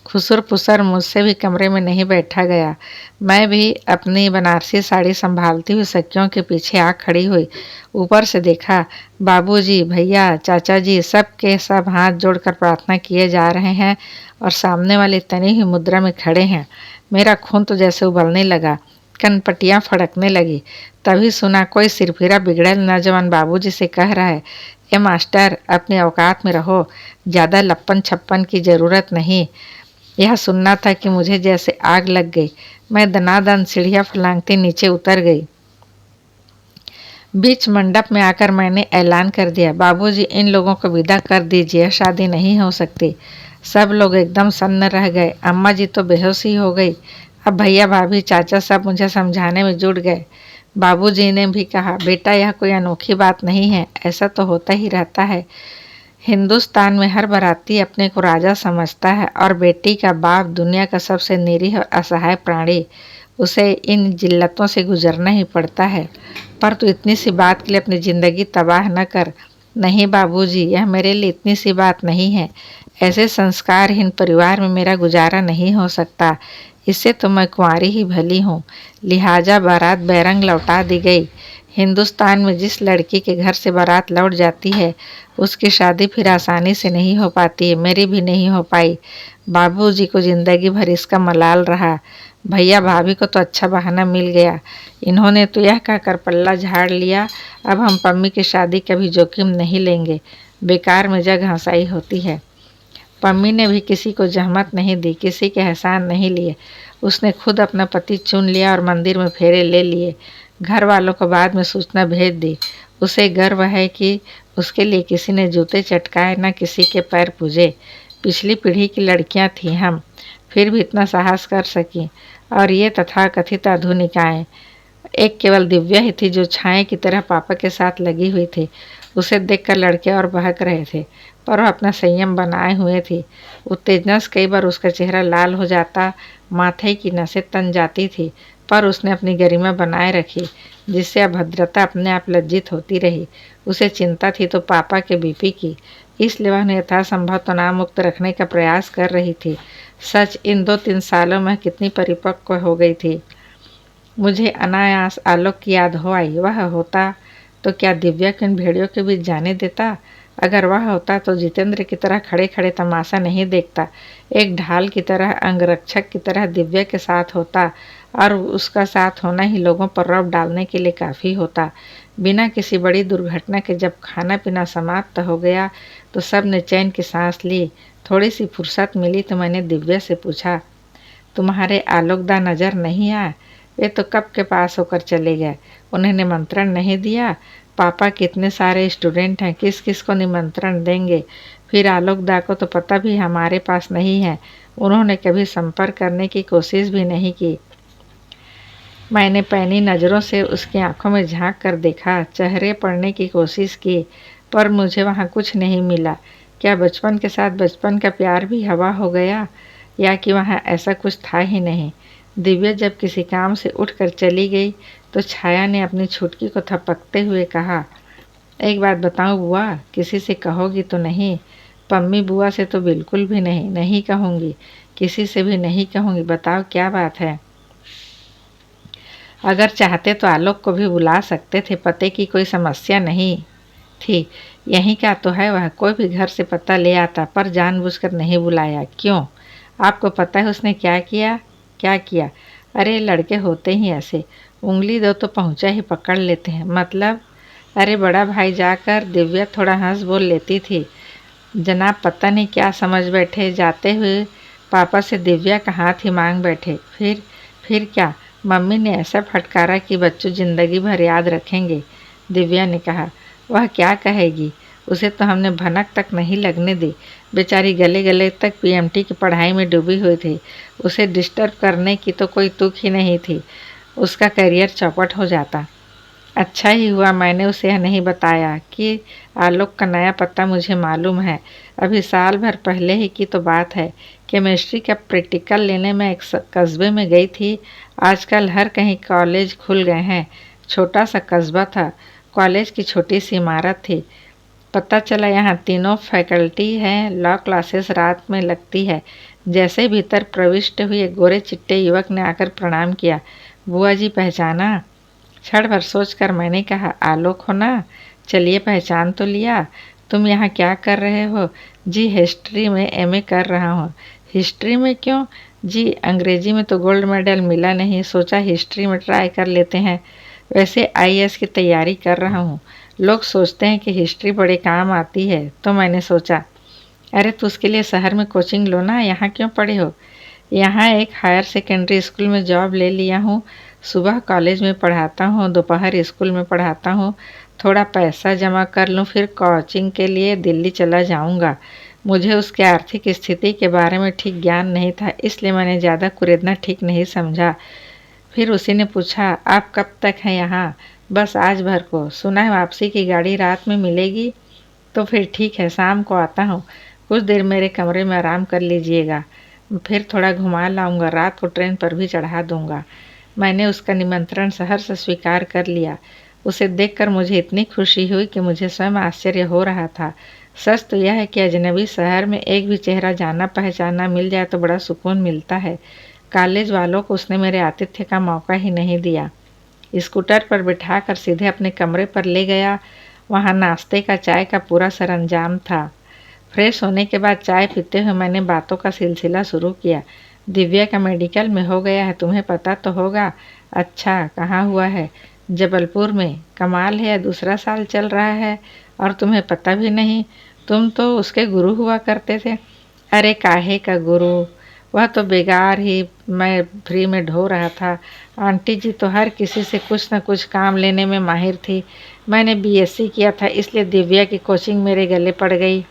खुसर फुसर मुझसे भी कमरे में नहीं बैठा गया। मैं भी अपनी बनारसी साड़ी संभालती हुई सखियों के पीछे आ खड़ी हुई। ऊपर से देखा, बाबूजी, भैया, चाचा जी सब के सब हाथ जोड़कर प्रार्थना किए जा रहे हैं और सामने वाली तनी हुई मुद्रा में खड़े हैं। मेरा खून तो जैसे उबलने लगा, कनपटियाँ फड़कने लगी। तभी सुना कोई सिरफिरा बिगड़ल नौजवान बाबूजी से कह रहा है, ए मास्टर, अपनी औकात में रहो, ज़्यादा लप्पन छप्पन की ज़रूरत नहीं। यह सुनना था कि मुझे जैसे आग लग गई। मैं दनादन सीढ़ियाँ फलांगती नीचे उतर गई। बीच मंडप में आकर मैंने ऐलान कर दिया, बाबूजी, इन लोगों को विदा कर दीजिए, शादी नहीं हो सकती। सब लोग एकदम सन्न रह गए। अम्मा जी तो बेहोश ही हो गई। अब भैया, भाभी, चाचा सब मुझे समझाने में जुट गए। बाबूजी ने भी कहा, बेटा, यह कोई अनोखी बात नहीं है, ऐसा तो होता ही रहता है। हिंदुस्तान में हर बाराती अपने को राजा समझता है और बेटी का बाप दुनिया का सबसे निरीह और असहाय प्राणी। उसे इन जिल्लतों से गुजरना ही पड़ता है। पर तू इतनी सी बात के लिए अपनी ज़िंदगी तबाह न कर। नहीं बाबूजी, यह मेरे लिए इतनी सी बात नहीं है। ऐसे संस्कारहीन परिवार में मेरा गुजारा नहीं हो सकता। इससे तो मैं कुंवारी ही भली हूँ। लिहाजा बारात बैरंग लौटा दी गई। हिंदुस्तान में जिस लड़की के घर से बारात लौट जाती है, उसकी शादी फिर आसानी से नहीं हो पाती है। मेरी भी नहीं हो पाई। बाबूजी को ज़िंदगी भर इसका मलाल रहा। भैया भाभी को तो अच्छा बहाना मिल गया। इन्होंने तो यह कहकर पल्ला झाड़ लिया, अब हम पम्मी की शादी का भी जोखिम नहीं लेंगे। बेकार में जग हंसाई होती है। पम्मी ने भी किसी को जहमत नहीं दी, किसी के एहसान नहीं लिए। उसने खुद अपना पति चुन लिया और मंदिर में फेरे ले लिए। घर वालों को बाद में सूचना भेज दी। उसे गर्व है कि उसके लिए किसी ने जूते चटकाए, न किसी के पैर पूजे। पिछली पीढ़ी की लड़कियां थीं हम, फिर भी इतना साहस कर सकी। और ये तथाकथित आधुनिकाएं, एक केवल दिव्या ही थी जो छाए की तरह पापा के साथ लगी हुई थी। उसे देखकर लड़के और बहक रहे थे, पर वह अपना संयम बनाए हुए थी। उत्तेजना से कई बार उसका चेहरा लाल हो जाता, माथे की नसें तन जाती थी, पर उसने अपनी गरिमा बनाए रखी, जिससे अभद्रता अपने आप लज्जित होती रही। उसे चिंता थी तो पापा के बीपी की, इसलिए वह उन्हें यथासंभव तनाव मुक्त रखने का प्रयास कर रही थी। सच, इन 2-3 सालों में कितनी परिपक्व हो गई थी। मुझे अनायास आलोक की याद हो आई। वह होता तो क्या दिव्या को इन भेड़ियों के बीच जाने देता? अगर वह होता तो जितेंद्र की तरह खड़े खड़े तमाशा नहीं देखता, एक ढाल की तरह, अंगरक्षक की तरह दिव्या के साथ होता, और उसका साथ होना ही लोगों पर रौब डालने के लिए काफ़ी होता। बिना किसी बड़ी दुर्घटना के जब खाना पीना समाप्त हो गया तो सब ने चैन की सांस ली। थोड़ी सी फुर्सत मिली तो मैंने दिव्या से पूछा, तुम्हारे आलोकदा नज़र नहीं आए? वे तो कब के पास होकर चले गए। उन्हें निमंत्रण नहीं दिया? पापा कितने सारे स्टूडेंट हैं, किस किस को निमंत्रण देंगे? फिर आलोकदा को तो पता भी हमारे पास नहीं है। उन्होंने कभी संपर्क करने की कोशिश भी नहीं की। मैंने पैनी नज़रों से उसकी आंखों में झांक कर देखा, चेहरे पढ़ने की कोशिश की, पर मुझे वहाँ कुछ नहीं मिला। क्या बचपन के साथ बचपन का प्यार भी हवा हो गया, या कि वहाँ ऐसा कुछ था ही नहीं? दिव्या जब किसी काम से उठकर चली गई तो छाया ने अपनी छुटकी को थपकते हुए कहा, एक बात बताऊं बुआ, किसी से कहोगी तो नहीं? पम्मी बुआ से तो बिल्कुल भी नहीं। नहीं कहूँगी, किसी से भी नहीं कहूँगी। बताओ क्या बात है? अगर चाहते तो आलोक को भी बुला सकते थे, पते की कोई समस्या नहीं थी। यहीं का तो है वह, कोई भी घर से पता ले आता, पर जानबूझकर नहीं बुलाया। क्यों? आपको पता है उसने क्या किया? क्या किया? अरे लड़के होते ही ऐसे, उंगली दो तो पहुंचा ही पकड़ लेते हैं। मतलब? अरे बड़ा भाई जाकर, दिव्या थोड़ा हंस बोल लेती थी। जनाब पता नहीं क्या समझ बैठे, जाते हुए पापा से दिव्या का हाथ ही मांग बैठे। फिर क्या? मम्मी ने ऐसा फटकारा कि बच्चों जिंदगी भर याद रखेंगे। दिव्या ने कहा। वह क्या कहेगी? उसे तो हमने भनक तक नहीं लगने दी। बेचारी गले गले तक पीएमटी की पढ़ाई में डूबी हुई थी। उसे डिस्टर्ब करने की तो कोई तुक ही नहीं थी। उसका करियर चौपट हो जाता। अच्छा ही हुआ मैंने उसे यह नहीं बताया कि आलोक का नया पता मुझे मालूम है। अभी साल भर पहले ही की तो बात है। केमिस्ट्री का प्रैक्टिकल लेने में एक कस्बे में गई थी। आजकल हर कहीं कॉलेज खुल गए हैं। छोटा सा कस्बा था, कॉलेज की छोटी सी इमारत थी। पता चला यहाँ तीनों फैकल्टी हैं। लॉ क्लासेस रात में लगती है। जैसे भीतर प्रविष्ट हुए गोरे चिट्टे युवक ने आकर प्रणाम किया। बुआ जी पहचाना? क्षण भर सोचकर मैंने कहा, आलोक हो ना? चलिए पहचान तो लिया। तुम यहाँ क्या कर रहे हो? जी हिस्ट्री में एमए कर रहा हूँ। हिस्ट्री में क्यों? जी अंग्रेजी में तो गोल्ड मेडल मिला नहीं, सोचा हिस्ट्री में ट्राई कर लेते हैं। वैसे आईएएस की तैयारी कर रहा हूँ। लोग सोचते हैं कि हिस्ट्री बड़े काम आती है, तो मैंने सोचा, अरे तो उसके लिए शहर में कोचिंग लो ना, यहाँ क्यों पढ़े हो? यहाँ एक हायर सेकेंडरी स्कूल में जॉब ले लिया हूँ। सुबह कॉलेज में पढ़ाता हूँ, दोपहर स्कूल में पढ़ाता हूँ। थोड़ा पैसा जमा कर लूँ, फिर कोचिंग के लिए दिल्ली चला जाऊँगा। मुझे उसके आर्थिक स्थिति के बारे में ठीक ज्ञान नहीं था, इसलिए मैंने ज़्यादा कुरेदना ठीक नहीं समझा। फिर उसी ने पूछा, आप कब तक हैं यहाँ? बस आज भर को। सुना है वापसी की गाड़ी रात में मिलेगी? तो फिर ठीक है, शाम को आता हूँ। कुछ देर मेरे कमरे में आराम कर लीजिएगा, फिर थोड़ा घुमा लाऊंगा, रात को ट्रेन पर भी चढ़ा दूंगा। मैंने उसका निमंत्रण सहर्ष स्वीकार कर लिया। उसे देखकर मुझे इतनी खुशी हुई कि मुझे स्वयं आश्चर्य हो रहा था। सच तो यह है कि अजनबी शहर में एक भी चेहरा जाना पहचाना मिल जाए तो बड़ा सुकून मिलता है। कॉलेज वालों को उसने मेरे आतिथ्य का मौका ही नहीं दिया। स्कूटर पर बिठाकर सीधे अपने कमरे पर ले गया। वहाँ नाश्ते का, चाय का पूरा सरंजाम था। फ्रेश होने के बाद चाय पीते हुए मैंने बातों का सिलसिला शुरू किया। दिव्या का मेडिकल में हो गया है, तुम्हें पता तो होगा। अच्छा, कहाँ हुआ है? जबलपुर में। कमाल है, दूसरा साल चल रहा है और तुम्हें पता भी नहीं। तुम तो उसके गुरु हुआ करते थे। अरे काहे का गुरु, वह तो बेकार ही मैं फ्री में ढो रहा था। आंटी जी तो हर किसी से कुछ न कुछ काम लेने में माहिर थी। मैंने बीएससी किया था, इसलिए दिव्या की कोचिंग मेरे गले पड़ गई।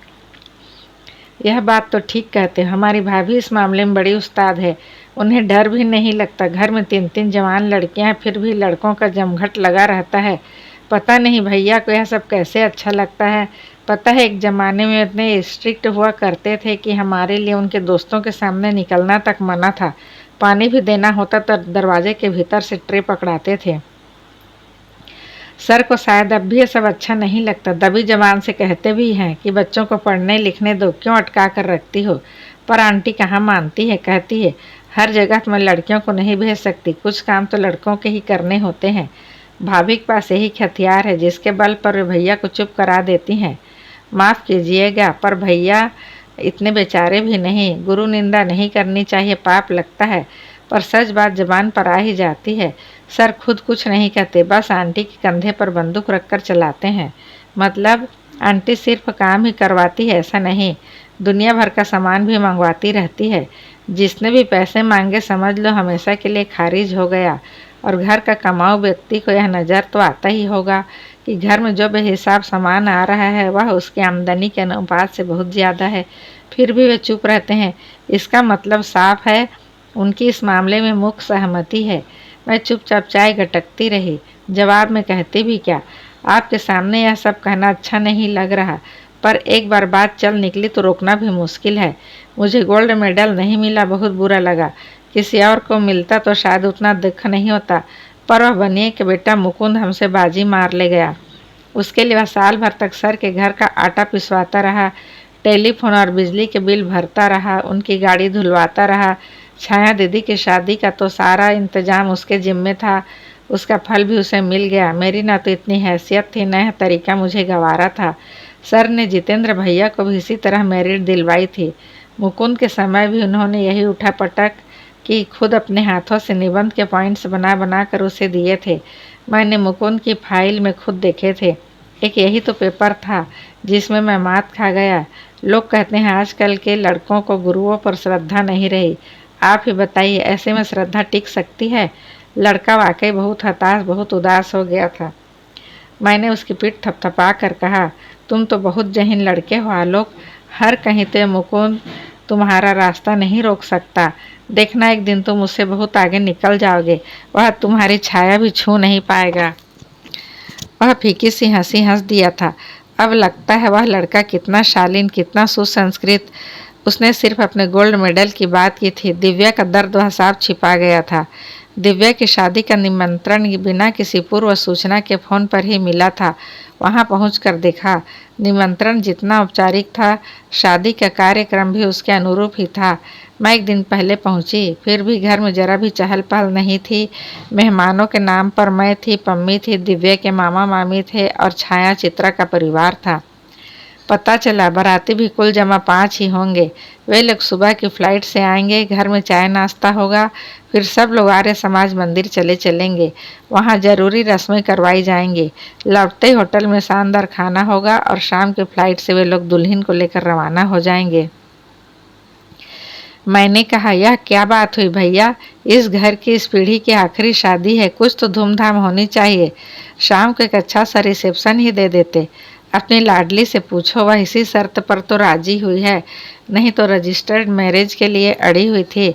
यह बात तो ठीक कहते हो, हमारी भाभी इस मामले में बड़ी उस्ताद है। उन्हें डर भी नहीं लगता। घर में 3-3 जवान लड़कियां हैं, फिर भी लड़कों का जमघट लगा रहता है। पता नहीं भैया को यह सब कैसे अच्छा लगता है। पता है एक ज़माने में इतने स्ट्रिक्ट हुआ करते थे कि हमारे लिए उनके दोस्तों के सामने निकलना तक मना था। पानी भी देना होता तो दरवाजे के भीतर से ट्रे पकड़ाते थे। सर को शायद अब भी ये सब अच्छा नहीं लगता। दबी जबान से कहते भी हैं कि बच्चों को पढ़ने लिखने दो, क्यों अटका कर रखती हो। पर आंटी कहाँ मानती है। कहती है हर जगह मैं लड़कियों को नहीं भेज सकती, कुछ काम तो लड़कों के ही करने होते हैं। भाभी के पास यही हथियार है जिसके बल पर वे भैया को चुप करा देती हैं। माफ़ कीजिएगा पर भैया इतने बेचारे भी नहीं। गुरु निंदा नहीं करनी चाहिए, पाप लगता है। पर सच बात जबान पर आ ही जाती है। सर खुद कुछ नहीं कहते, बस आंटी के कंधे पर बंदूक रखकर चलाते हैं। मतलब आंटी सिर्फ काम ही करवाती है ऐसा नहीं, दुनिया भर का सामान भी मंगवाती रहती है। जिसने भी पैसे मांगे समझ लो हमेशा के लिए खारिज हो गया। और घर का कमाऊ व्यक्ति को यह नज़र तो आता ही होगा कि घर में जो बेहिसाब सामान आ रहा है वह उसकी आमदनी के अनुपात से बहुत ज़्यादा है। फिर भी वे चुप रहते हैं। इसका मतलब साफ है उनकी इस मामले में मुख्य सहमति है। मैं चुपचाप चाय गटकती रही। जवाब में कहती भी क्या, आपके सामने यह सब कहना अच्छा नहीं लग रहा, पर एक बार बात चल निकली तो रोकना भी मुश्किल है। मुझे गोल्ड मेडल नहीं मिला, बहुत बुरा लगा। किसी और को मिलता तो शायद उतना दुख नहीं होता, पर वह बनिए कि बेटा मुकुंद हमसे बाजी मार ले गया। उसके लिए वह साल भर तक सर के घर का आटा पिसवाता रहा, टेलीफोन और बिजली के बिल भरता रहा, उनकी गाड़ी धुलवाता रहा। छाया दीदी की शादी का तो सारा इंतजाम उसके जिम्मे था। उसका फल भी उसे मिल गया। मेरी ना तो इतनी हैसियत थी, न यह तरीका मुझे गंवारा था। सर ने जितेंद्र भैया को भी इसी तरह मैरिट दिलवाई थी। मुकुंद के समय भी उन्होंने यही उठापटक कि खुद अपने हाथों से निबंध के पॉइंट्स बना बना कर उसे दिए थे। मैंने मुकुंद की फाइल में खुद देखे थे। एक यही तो पेपर था जिसमें मैं मात खा गया। लोग कहते हैं आजकल के लड़कों को गुरुओं पर श्रद्धा नहीं रही। आप ही बताइए ऐसे में श्रद्धा टिक सकती है। लड़का वाकई बहुत हताश, बहुत उदास हो गया था। मैंने उसकी पीठ थपथपा कर कहा, तुम तो बहुत जहीन लड़के हो आलोक। हर कहीं तो मुकुंद तुम्हारा रास्ता नहीं रोक सकता। देखना एक दिन तुम उससे बहुत आगे निकल जाओगे, वह तुम्हारी छाया भी छू नहीं पाएगा। वह फीकी सी हंसी हंस दिया था। अब लगता है वह लड़का कितना शालीन, कितना सुसंस्कृत। उसने सिर्फ अपने गोल्ड मेडल की बात की थी। दिव्या का दर्द वह साफ छिपा गया था। दिव्या की शादी का निमंत्रण बिना किसी पूर्व सूचना के फ़ोन पर ही मिला था। वहां पहुंचकर देखा निमंत्रण जितना औपचारिक था, शादी का कार्यक्रम भी उसके अनुरूप ही था। मैं एक दिन पहले पहुंची, फिर भी घर में जरा भी चहल पहल नहीं थी। मेहमानों के नाम पर मैं थी, पम्मी थी, दिव्या के मामा मामी थे और छाया चित्रा का परिवार था। पता चला बाराती भी कुल जमा 5 ही होंगे। वे लोग सुबह की फ्लाइट से आएंगे, घर में चाय नाश्ता होगा, फिर सब लोग आर्य समाज मंदिर चले चलेंगे। वहाँ जरूरी रस्में करवाई जाएंगी। लौटते ही होटल में शानदार खाना होगा और शाम की फ्लाइट से वे लोग दुल्हन को लेकर रवाना हो जाएंगे। मैंने कहा, यह क्या बात हुई भैया, इस घर की इस पीढ़ी की आखिरी शादी है, कुछ तो धूमधाम होनी चाहिए। शाम को एक अच्छा सा रिसेप्शन ही दे देते। अपनी लाडली से पूछो, वह इसी शर्त पर तो राजी हुई है, नहीं तो रजिस्टर्ड मैरिज के लिए अड़ी हुई थी।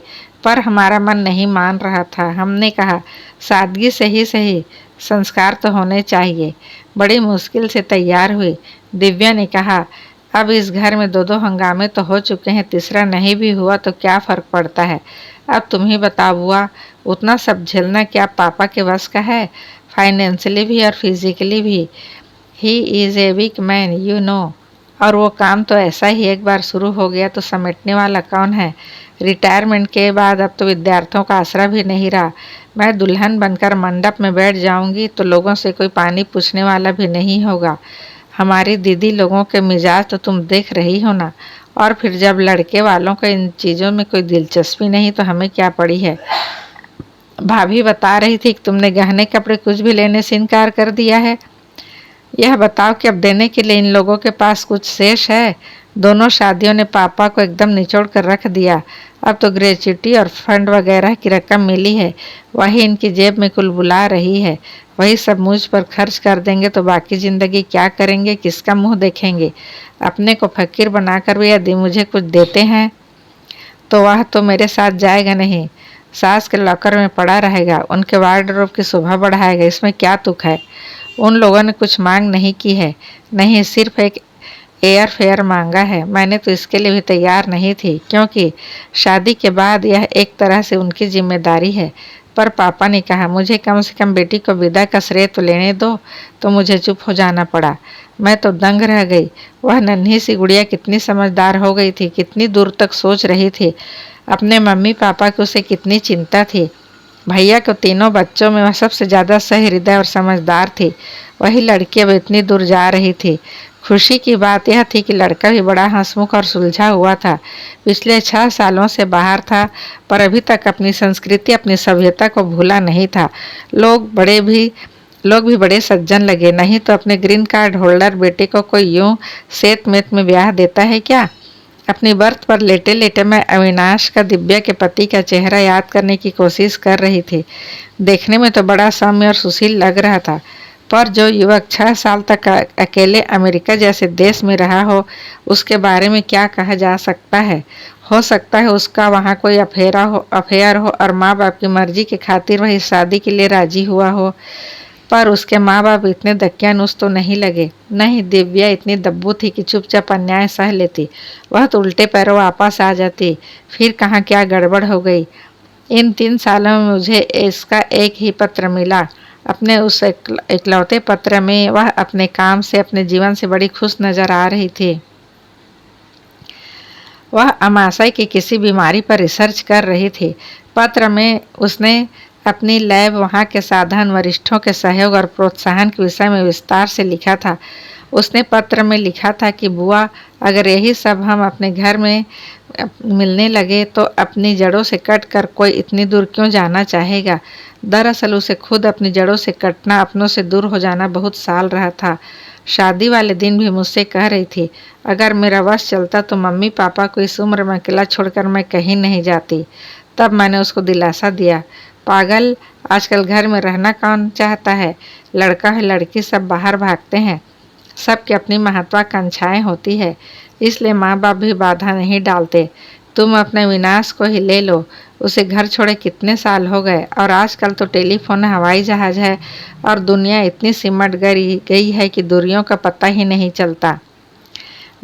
पर हमारा मन नहीं मान रहा था। हमने कहा सादगी से ही सही, संस्कार तो होने चाहिए। बड़ी मुश्किल से तैयार हुई। दिव्या ने कहा, अब इस घर में 2-2 हंगामे तो हो चुके हैं, तीसरा नहीं भी हुआ तो क्या फ़र्क पड़ता है। अब तुम ही बताओ बुआ, उतना सब झेलना क्या पापा के वश का है, फाइनेंशियली भी और फिजिकली भी। He is a weak man you know. और वो काम तो ऐसा ही एक बार शुरू हो गया तो समेटने वाला कौन है। रिटायरमेंट के बाद अब तो विद्यार्थियों का आसरा भी नहीं रहा। मैं दुल्हन बनकर मंडप में बैठ जाऊंगी तो लोगों से कोई पानी पूछने वाला भी नहीं होगा। हमारी दीदी लोगों के मिजाज तो तुम देख रही हो ना। और फिर जब लड़के वालों को इन चीज़ों में कोई दिलचस्पी नहीं तो हमें क्या पड़ी है। भाभी बता रही थी कि तुमने गहने कपड़े कुछ भी लेने से इनकार कर दिया है। यह बताओ कि अब देने के लिए इन लोगों के पास कुछ शेष है। दोनों शादियों ने पापा को एकदम निचोड़ कर रख दिया। अब तो ग्रेच्युटी और फंड वगैरह की रकम मिली है, वही इनकी जेब में कुलबुला रही है। वही सब मुझ पर खर्च कर देंगे तो बाकी ज़िंदगी क्या करेंगे, किसका मुंह देखेंगे? अपने को फकीर बनाकर भी यदि मुझे कुछ देते हैं तो वह तो मेरे साथ जाएगा नहीं, सास के लॉकर में पड़ा रहेगा, उनके वार्डरोब की शोभा बढ़ाएगा। इसमें क्या तुक है? उन लोगों ने कुछ मांग नहीं की है, नहीं सिर्फ एक एयर फेयर मांगा है। मैंने तो इसके लिए भी तैयार नहीं थी, क्योंकि शादी के बाद यह एक तरह से उनकी जिम्मेदारी है। पर पापा ने कहा मुझे कम से कम बेटी को विदा का श्रेय तो लेने दो, तो मुझे चुप हो जाना पड़ा। मैं तो दंग रह गई। वह नन्ही सी गुड़िया कितनी समझदार हो गई थी, कितनी दूर तक सोच रही थी। अपने मम्मी पापा की उसे कितनी चिंता थी। भैया को तीनों बच्चों में वह सबसे ज़्यादा सहृदय और समझदार थी। वही लड़की अब इतनी दूर जा रही थी। खुशी की बात यह थी कि लड़का भी बड़ा हंसमुख और सुलझा हुआ था। पिछले 6 सालों से बाहर था, पर अभी तक अपनी संस्कृति, अपनी सभ्यता को भूला नहीं था। लोग भी बड़े सज्जन लगे। नहीं तो अपने ग्रीन कार्ड होल्डर बेटे को कोई यूं सेत मेत में ब्याह देता है क्या? अपनी बर्थ पर लेटे लेटे मैं अविनाश का, दिव्या के पति का चेहरा याद करने की कोशिश कर रही थी। देखने में तो बड़ा सौम्य और सुशील लग रहा था, पर जो युवक 6 साल तक अकेले अमेरिका जैसे देश में रहा हो, उसके बारे में क्या कहा जा सकता है? हो सकता है उसका वहाँ कोई अफेयर हो और माँ बाप की मर्जी की खातिर वह इस शादी के लिए राजी हुआ हो। पर उसके माँ बाप इतने दकियानुस तो नहीं लगे। नहीं, दिव्या इतनी दब्बू थी कि चुपचाप अन्याय सह लेती। वह तो उल्टे पैरों वापस आ जाती। फिर कहाँ क्या गड़बड़ हो गई। इन 3 सालों में मुझे इसका एक ही पत्र मिला। अपने उस इकलौते पत्र में वह अपने काम से, अपने जीवन से बड़ी खुश नजर आ रही थी। वह अमाशय की किसी बीमारी पर रिसर्च कर रही थी। पत्र में उसने अपनी लैब, वहाँ के साधन, वरिष्ठों के सहयोग और प्रोत्साहन के विषय में विस्तार से लिखा था। उसने पत्र में लिखा था कि बुआ, अगर यही सब हम अपने घर में मिलने लगे तो अपनी जड़ों से कट कर कोई इतनी दूर क्यों जाना चाहेगा? दरअसल उसे खुद अपनी जड़ों से कटना, अपनों से दूर हो जाना बहुत साल रहा था। शादी वाले दिन भी मुझसे कह रही थी, अगर मेरा वश चलता तो मम्मी पापा को इस उम्र में अकेला छोड़कर मैं कहीं नहीं जाती। तब मैंने उसको दिलासा दिया, पागल, आजकल घर में रहना कौन चाहता है? लड़का है लड़की सब बाहर भागते हैं। सबकी अपनी महत्वाकांक्षाएं होती है, इसलिए माँ बाप भी बाधा नहीं डालते। तुम अपने विनाश को ही ले लो। उसे घर छोड़े कितने साल हो गए, और आजकल तो टेलीफोन, हवाई जहाज है और दुनिया इतनी सिमट गई है कि दूरियों का पता ही नहीं चलता।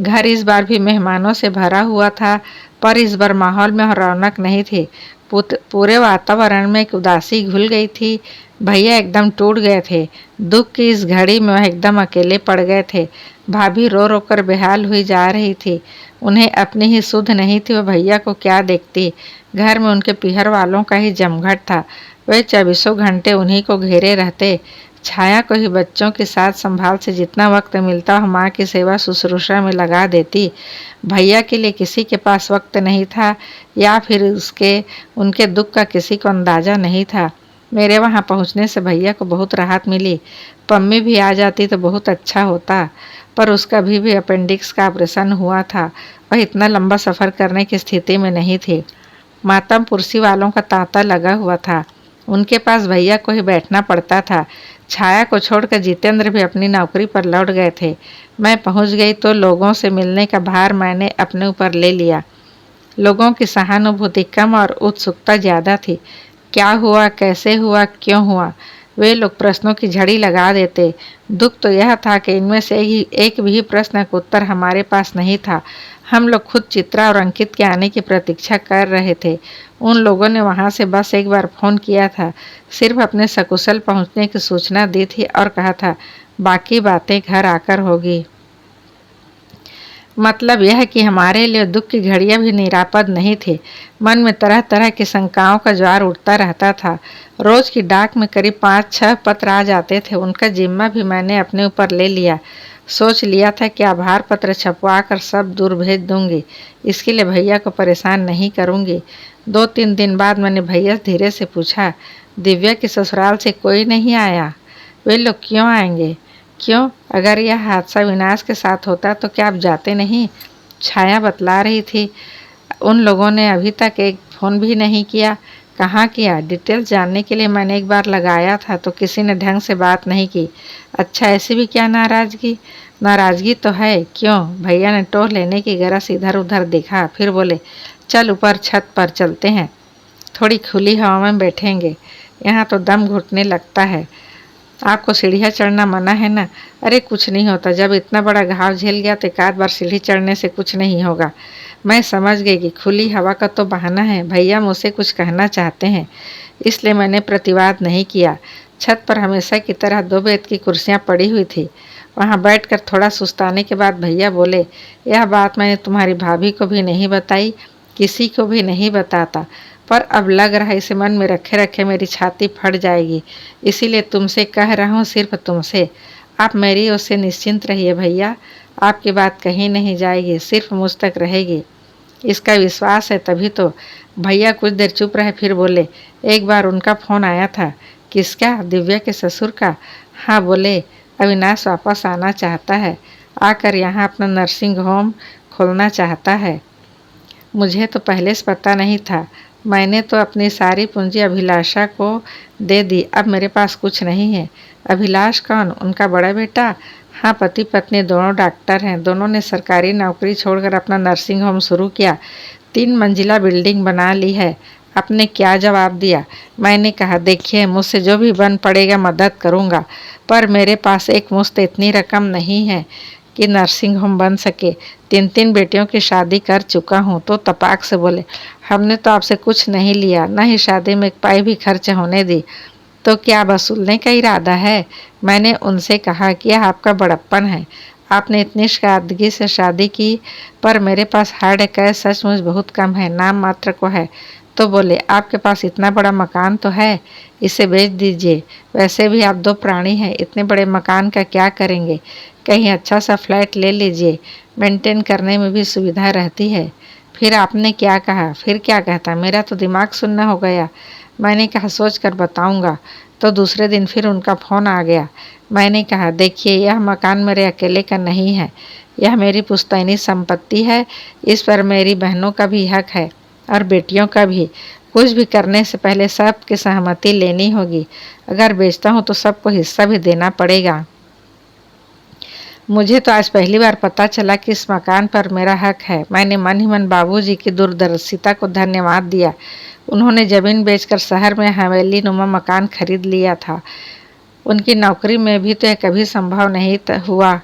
घर इस बार भी मेहमानों से भरा हुआ था, पर इस बार माहौल में रौनक नहीं थी। पूरे वातावरण में एक उदासी घुल गई थी। भैया एकदम टूट गए थे। दुख की इस घड़ी में वह एकदम अकेले पड़ गए थे। भाभी रो रो कर बेहाल हुई जा रही थी। उन्हें अपनी ही सुध नहीं थी, वह भैया को क्या देखती। घर में उनके पीहर वालों का ही जमघट था। वे 24 घंटे उन्हीं को घेरे रहते। छाया को ही बच्चों के साथ संभाल से जितना वक्त मिलता वह माँ की सेवा शुश्रूषा में लगा देती। भैया के लिए किसी के पास वक्त नहीं था, या फिर उनके दुख का किसी को अंदाज़ा नहीं था। मेरे वहाँ पहुँचने से भैया को बहुत राहत मिली। पम्मी भी आ जाती तो बहुत अच्छा होता, पर उसका भी अपेंडिक्स का ऑपरेशन हुआ था। वह इतना लंबा सफ़र करने की स्थिति में नहीं थी। मातम पुरसी वालों का तांता लगा हुआ था। उनके पास भैया को ही बैठना पड़ता था। छाया को छोड़कर जितेंद्र भी अपनी नौकरी पर लौट गए थे। मैं पहुंच गई तो लोगों से मिलने का भार मैंने अपने ऊपर ले लिया। लोगों की सहानुभूति कम और उत्सुकता ज़्यादा थी। क्या हुआ, कैसे हुआ, क्यों हुआ, वे लोग प्रश्नों की झड़ी लगा देते। दुख तो यह था कि इनमें से ही एक भी प्रश्न का उत्तर हमारे पास नहीं था। हम लोग खुद चित्रा और अंकित के आने की प्रतीक्षा कर रहे थे। उन लोगों ने वहां से बस एक बार फ़ोन किया था, सिर्फ अपने सकुशल पहुंचने की सूचना दी थी और कहा था बाकी बातें घर आकर होगी। मतलब यह कि हमारे लिए दुख की घड़ियां भी निरापद नहीं थी। मन में तरह तरह की शंकाओं का ज्वार उठता रहता था। रोज की डाक में करीब 5-6 पत्र आ जाते थे। उनका जिम्मा भी मैंने अपने ऊपर ले लिया। सोच लिया था कि आभार पत्र छपवा कर सब दूर भेज दूंगी। इसके लिए भैया को परेशान नहीं करूंगी। 2-3 दिन बाद मैंने भैया धीरे से पूछा, दिव्या के ससुराल से कोई नहीं आया? वे लोग क्यों आएंगे? क्यों? अगर यह हादसा विनाश के साथ होता तो क्या आप जाते नहीं? छाया बतला रही थी। उन लोगों ने अभी तक एक फ़ोन भी नहीं किया। कहाँ किया? डिटेल्स जानने के लिए मैंने एक बार लगाया था तो किसी ने ढंग से बात नहीं की। अच्छा, ऐसी भी क्या नाराज़गी? नाराज़गी तो है। क्यों? भैया ने टोह लेने की गरज इधर उधर देखा, फिर बोले, चल ऊपर छत पर चलते हैं, थोड़ी खुली हवा में बैठेंगे, यहाँ तो दम घुटने लगता है। आपको सीढ़ियाँ चढ़ना मना है ना? अरे कुछ नहीं होता, जब इतना बड़ा घाव झेल गया तो एक आध बार सीढ़ी चढ़ने से कुछ नहीं होगा। मैं समझ गई कि खुली हवा का तो बहाना है, भैया मुझसे कुछ कहना चाहते हैं, इसलिए मैंने प्रतिवाद नहीं किया। छत पर हमेशा की तरह 2 बेत की कुर्सियाँ पड़ी हुई थी। वहाँ बैठकर थोड़ा सुस्ताने के बाद भैया बोले, यह बात मैंने तुम्हारी भाभी को भी नहीं बताई, किसी को भी नहीं बताता, पर अब लग रहा है इसे मन में रखे रखे मेरी छाती फट जाएगी, इसीलिए तुमसे कह रहा हूँ, सिर्फ तुमसे। आप मेरी ओर से निश्चिंत रहिए भैया, आपकी बात कहीं नहीं जाएगी, सिर्फ मुझ तक रहेगी। इसका विश्वास है तभी तो। भैया कुछ देर चुप रहे, फिर बोले, एक बार उनका फ़ोन आया था। किसका? दिव्या के ससुर का। हाँ, बोले अविनाश वापस आना चाहता है, आकर यहाँ अपना नर्सिंग होम खोलना चाहता है। मुझे तो पहले से पता नहीं था। मैंने तो अपनी सारी पूंजी अभिलाषा को दे दी, अब मेरे पास कुछ नहीं है। अभिलाष कौन? उनका बड़ा बेटा? हाँ, पति पत्नी दोनों डॉक्टर हैं। दोनों ने सरकारी नौकरी छोड़कर अपना नर्सिंग होम शुरू किया। 3 मंजिला बिल्डिंग बना ली है। आपने क्या जवाब दिया? मैंने कहा, देखिए मुझसे जो भी बन पड़ेगा मदद करूँगा, पर मेरे पास एक मुश्त इतनी रकम नहीं है कि नर्सिंग होम बन सके। 3 बेटियों की शादी कर चुका हूँ। तो तपाक से बोले, हमने तो आपसे कुछ नहीं लिया, न ही शादी में एक पाई भी खर्च होने दी, तो क्या वसूलने का इरादा है? मैंने उनसे कहा कि यह आपका बड़प्पन है, आपने इतनी सादगी से शादी की, पर मेरे पास हार्ड कैश सचमुच बहुत कम है, नाम मात्र को है। तो बोले, आपके पास इतना बड़ा मकान तो है, इसे बेच दीजिए। वैसे भी आप 2 प्राणी हैं, इतने बड़े मकान का क्या करेंगे? कहीं अच्छा सा फ्लैट ले लीजिए, मेंटेन करने में भी सुविधा रहती है। फिर आपने क्या कहा? फिर क्या कहता? मेरा तो दिमाग सुन्ना हो गया। मैंने कहा, सोच कर बताऊंगा। तो दूसरे दिन फिर उनका फ़ोन आ गया। मैंने कहा, देखिए यह मकान मेरे अकेले का नहीं है, यह मेरी पुश्तैनी संपत्ति है, इस पर मेरी बहनों का भी हक है और बेटियों का भी। कुछ भी करने से पहले सबकी सहमति लेनी होगी। अगर बेचता हूँ तो सबको हिस्सा भी देना पड़ेगा। मुझे तो आज पहली बार पता चला कि इस मकान पर मेरा हक है। मैंने मन ही मन बाबूजी की दूरदर्शिता को धन्यवाद दिया। उन्होंने ज़मीन बेचकर शहर में हवेली नुमा मकान खरीद लिया था। उनकी नौकरी में भी तो यह कभी संभव नहीं हुआ।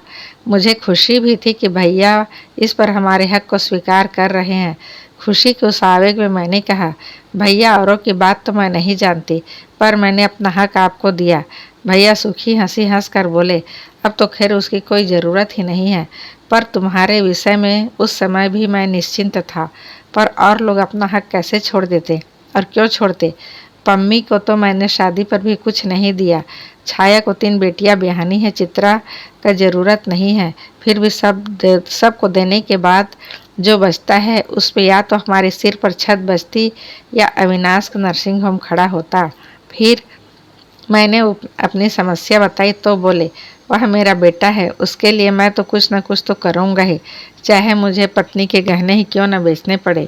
मुझे खुशी भी थी कि भैया इस पर हमारे हक को स्वीकार कर रहे हैं। खुशी के उस आवेग में मैंने कहा, भैया औरों की बात तो मैं नहीं जानती, पर मैंने अपना हक आपको दिया। भैया सुखी हंसी हंस कर बोले, अब तो खैर उसकी कोई ज़रूरत ही नहीं है, पर तुम्हारे विषय में उस समय भी मैं निश्चिंत था। पर और लोग अपना हक कैसे छोड़ देते, और क्यों छोड़ते? पम्मी को तो मैंने शादी पर भी कुछ नहीं दिया। छाया को 3 बेटियां ब्याहनी है, चित्रा का ज़रूरत नहीं है, फिर भी सबको देने के बाद जो बचता है उस पे या तो हमारे सिर पर छत बचती या अविनाश का नर्सिंग होम खड़ा होता। फिर मैंने अपनी समस्या बताई तो बोले, वह मेरा बेटा है, उसके लिए मैं तो कुछ न कुछ तो करूँगा ही, चाहे मुझे पत्नी के गहने ही क्यों न बेचने पड़े।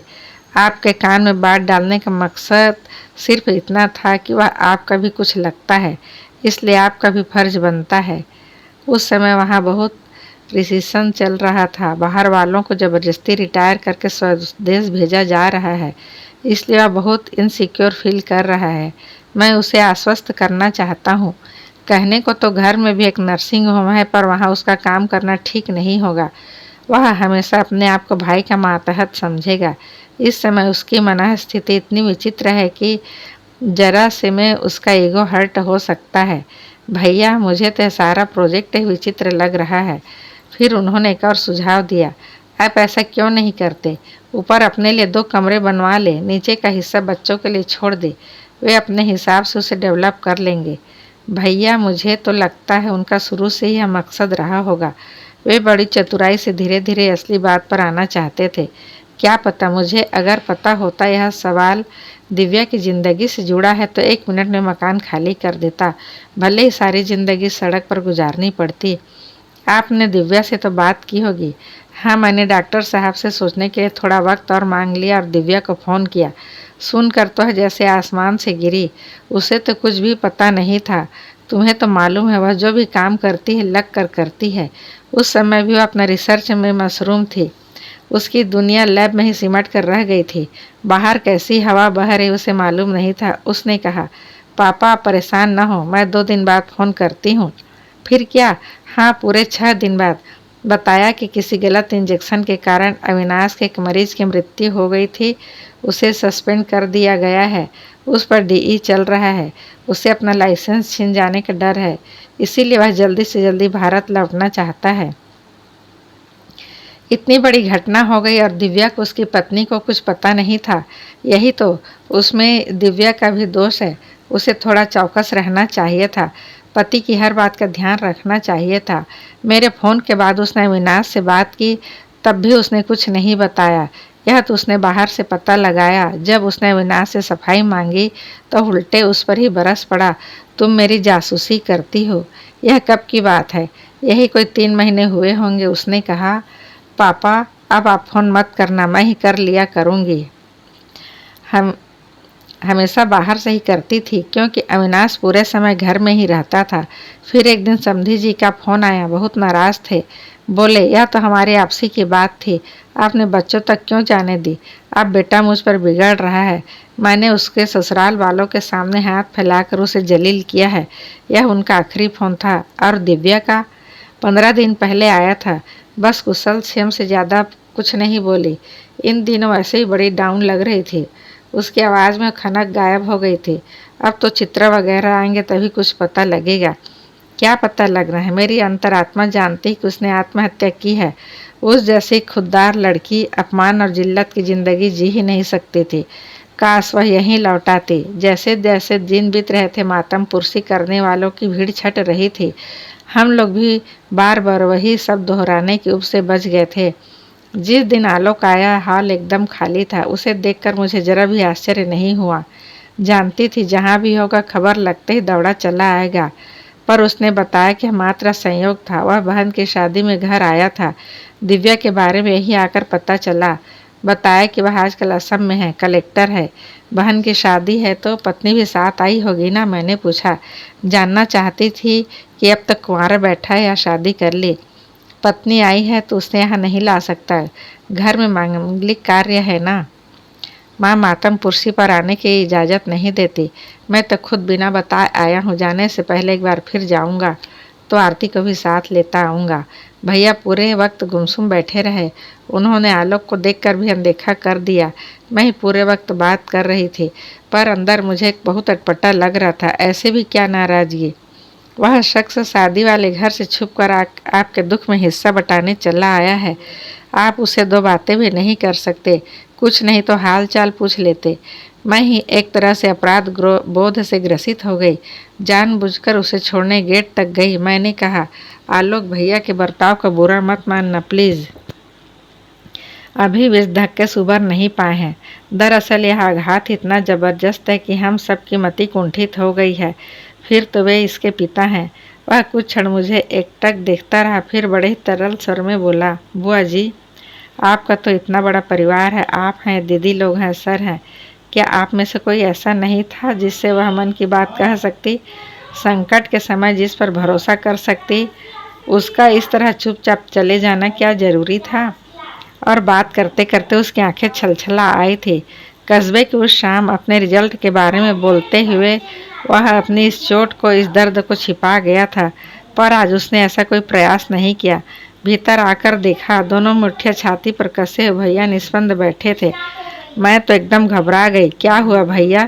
आपके कान में बात डालने का मकसद सिर्फ इतना था कि वह आपका भी कुछ लगता है, इसलिए आपका भी फर्ज बनता है। उस समय वहाँ बहुत रिसेशन चल रहा था, बाहर वालों को ज़बरदस्ती रिटायर करके स्वदेश भेजा जा रहा है, इसलिए वह बहुत इनसिक्योर फील कर रहा है। मैं उसे आश्वस्त करना चाहता हूँ। कहने को तो घर में भी एक नर्सिंग होम है, पर वहाँ उसका काम करना ठीक नहीं होगा। वह हमेशा अपने आप को भाई का मातहत समझेगा। इस समय उसकी मनः स्थिति इतनी विचित्र है कि जरा से में उसका ईगो हर्ट हो सकता है। भैया मुझे तो सारा प्रोजेक्ट ही विचित्र लग रहा है। फिर उन्होंने एक और सुझाव दिया, आप ऐसा क्यों नहीं करते, ऊपर अपने लिए 2 कमरे बनवा ले, नीचे का हिस्सा बच्चों के लिए छोड़ दे, वे अपने हिसाब से उसे डेवलप कर लेंगे। भैया मुझे तो लगता है उनका शुरू से ही यह मकसद रहा होगा। वे बड़ी चतुराई से धीरे धीरे असली बात पर आना चाहते थे। क्या पता, मुझे अगर पता होता यह सवाल दिव्या की ज़िंदगी से जुड़ा है तो 1 मिनट में मकान खाली कर देता, भले ही सारी ज़िंदगी सड़क पर गुजारनी पड़ती। आपने दिव्या से तो बात की होगी। हाँ, मैंने डॉक्टर साहब से सोचने के लिए थोड़ा वक्त और मांग लिया और दिव्या को फ़ोन किया। सुनकर तो है जैसे आसमान से गिरी। उसे तो कुछ भी पता नहीं था। तुम्हें तो मालूम है वह जो भी काम करती है लग कर करती है। उस समय भी वह अपना रिसर्च में मशरूम थी। उसकी दुनिया लैब में ही सिमट कर रह गई थी। बाहर कैसी हवा बह रही उसे मालूम नहीं था। उसने कहा, पापा आप परेशान न हो, मैं 2 दिन बाद फ़ोन करती हूँ। फिर क्या? हाँ, पूरे 6 दिन बाद। बताया कि किसी गलत इंजेक्शन के कारण अविनाश के एक मरीज की मृत्यु हो गई थी। उसे सस्पेंड कर दिया गया है। उस पर डीई चल रहा है। उसे अपना लाइसेंस छिन जाने का डर है, इसीलिए वह जल्दी से जल्दी भारत लौटना चाहता है। इतनी बड़ी घटना हो गई और दिव्या को उसकी पत्नी को कुछ पता नहीं था। यही तो उसमें दिव्या का भी दोष है। उसे थोड़ा चौकस रहना चाहिए था। पति की हर बात का ध्यान रखना चाहिए था। मेरे फ़ोन के बाद उसने अविनाश से बात की, तब भी उसने कुछ नहीं बताया। यह तो उसने बाहर से पता लगाया। जब उसने अविनाश से सफाई मांगी तो उल्टे उस पर ही बरस पड़ा। तुम मेरी जासूसी करती हो। यह कब की बात है? यही कोई 3 महीने हुए होंगे। उसने कहा, पापा अब आप फ़ोन मत करना, मैं ही कर लिया करूँगी। हम हमेशा बाहर से ही करती थी क्योंकि अविनाश पूरे समय घर में ही रहता था। फिर एक दिन समधी जी का फ़ोन आया। बहुत नाराज़ थे। बोले, यह तो हमारी आपसी की बात थी, आपने बच्चों तक क्यों जाने दी? अब बेटा मुझ पर बिगड़ रहा है। मैंने उसके ससुराल वालों के सामने हाथ फैलाकर उसे जलील किया है। यह उनका आखिरी फ़ोन था। और दिव्या का 15 दिन पहले आया था। बस कुशल क्षेम से ज़्यादा कुछ नहीं बोली। इन दिनों ऐसे ही बड़ी डाउन लग रही थी। उसकी आवाज़ में खनक गायब हो गई थी। अब तो चित्र वगैरह आएंगे तभी कुछ पता लगेगा। क्या पता लग रहा है? मेरी अंतरात्मा जानती कि उसने आत्महत्या की है। उस जैसी खुददार लड़की अपमान और जिल्लत की ज़िंदगी जी ही नहीं सकती थी। काश वह यहीं लौट आती। जैसे जैसे दिन बीत रहे थे मातम पुरसी करने वालों की भीड़ छट रही थी। हम लोग भी बार बार वही सब दोहराने की उब से बच गए थे। जिस दिन आलोक आया हॉल एकदम खाली था। उसे देखकर मुझे जरा भी आश्चर्य नहीं हुआ। जानती थी जहाँ भी होगा खबर लगते ही दौड़ा चला आएगा। पर उसने बताया कि मात्र संयोग था। वह बहन की शादी में घर आया था। दिव्या के बारे में यही आकर पता चला। बताया कि वह आजकल असम में है, कलेक्टर है। बहन की शादी है तो पत्नी भी साथ आई होगी ना? मैंने पूछा। जानना चाहती थी कि अब तक कुंवारा बैठा है या शादी कर ली। पत्नी आई है तो उसे यहाँ नहीं ला सकता। घर में मांगलिक कार्य है ना। माँ मातम पुरसी पर आने की इजाज़त नहीं देती। मैं तो खुद बिना बताए आया हूँ। जाने से पहले एक बार फिर जाऊँगा तो आरती को भी साथ लेता आऊँगा। भैया पूरे वक्त गुमसुम बैठे रहे। उन्होंने आलोक को देखकर भी अनदेखा कर दिया। मैं ही पूरे वक्त बात कर रही थी, पर अंदर मुझे बहुत अटपटा लग रहा था। ऐसे भी क्या नाराज़गी? वह शख्स शादी वाले घर से छुपकर आपके दुख में हिस्सा बटाने चला आया है। आप उसे 2 बातें भी नहीं कर सकते। कुछ नहीं तो हाल चाल पूछ लेते। मैं ही एक तरह से अपराध बोध से ग्रसित हो गई। जानबूझकर उसे छोड़ने गेट तक गई। मैंने कहा, आलोक भैया के बर्ताव का बुरा मत मानना प्लीज़। अभी वे इस धक्के से उबर नहीं पाए हैं। दरअसल यह आघात इतना ज़बरदस्त है कि हम सबकी मति कुंठित हो गई है। फिर तो वे इसके पिता हैं। वह कुछ क्षण मुझे एकटक देखता रहा, फिर बड़े ही तरल स्वर में बोला, बुआ जी, आपका तो इतना बड़ा परिवार है। आप हैं, दीदी लोग हैं, सर हैं। क्या आप में से कोई ऐसा नहीं था जिससे वह मन की बात कह सकती? संकट के समय जिस पर भरोसा कर सकती? उसका इस तरह चुपचाप चले जाना क्या जरूरी था? और बात करते करते उसकी आंखें छलछला आई थी। कस्बे की उस शाम अपने रिजल्ट के बारे में बोलते हुए वह अपनी इस चोट को, इस दर्द को छिपा गया था, पर आज उसने ऐसा कोई प्रयास नहीं किया। भीतर आकर देखा, दोनों मुट्ठियां छाती पर कसे हुए भैया निस्पंद बैठे थे। मैं तो एकदम घबरा गई। क्या हुआ भैया?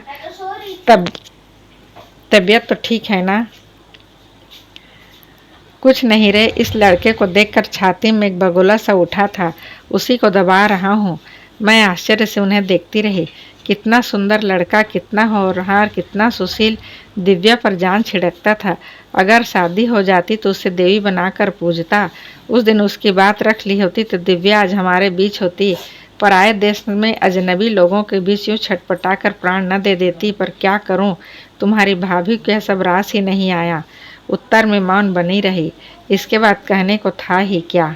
तबीयत तो ठीक है ना? कुछ नहीं रे। इस लड़के को देखकर छाती में एक बगोला सा उठा था, उसी को दबा रहा हूँ। मैं आश्चर्य से उन्हें देखती रही। कितना सुंदर लड़का, कितना होनहार, कितना सुशील। दिव्या पर जान छिड़कता था। अगर शादी हो जाती तो उसे देवी बनाकर पूजता। उस दिन उसकी बात रख ली होती तो दिव्या आज हमारे बीच होती। पराए देश में अजनबी लोगों के बीच यूँ छटपटा कर प्राण न दे देती। पर क्या करूँ, तुम्हारी भाभी को यह सब रास ही नहीं आया। उत्तर में मौन बनी रही। इसके बाद कहने को था ही क्या।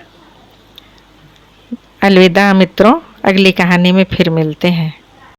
अलविदा मित्रों, अगली कहानी में फिर मिलते हैं।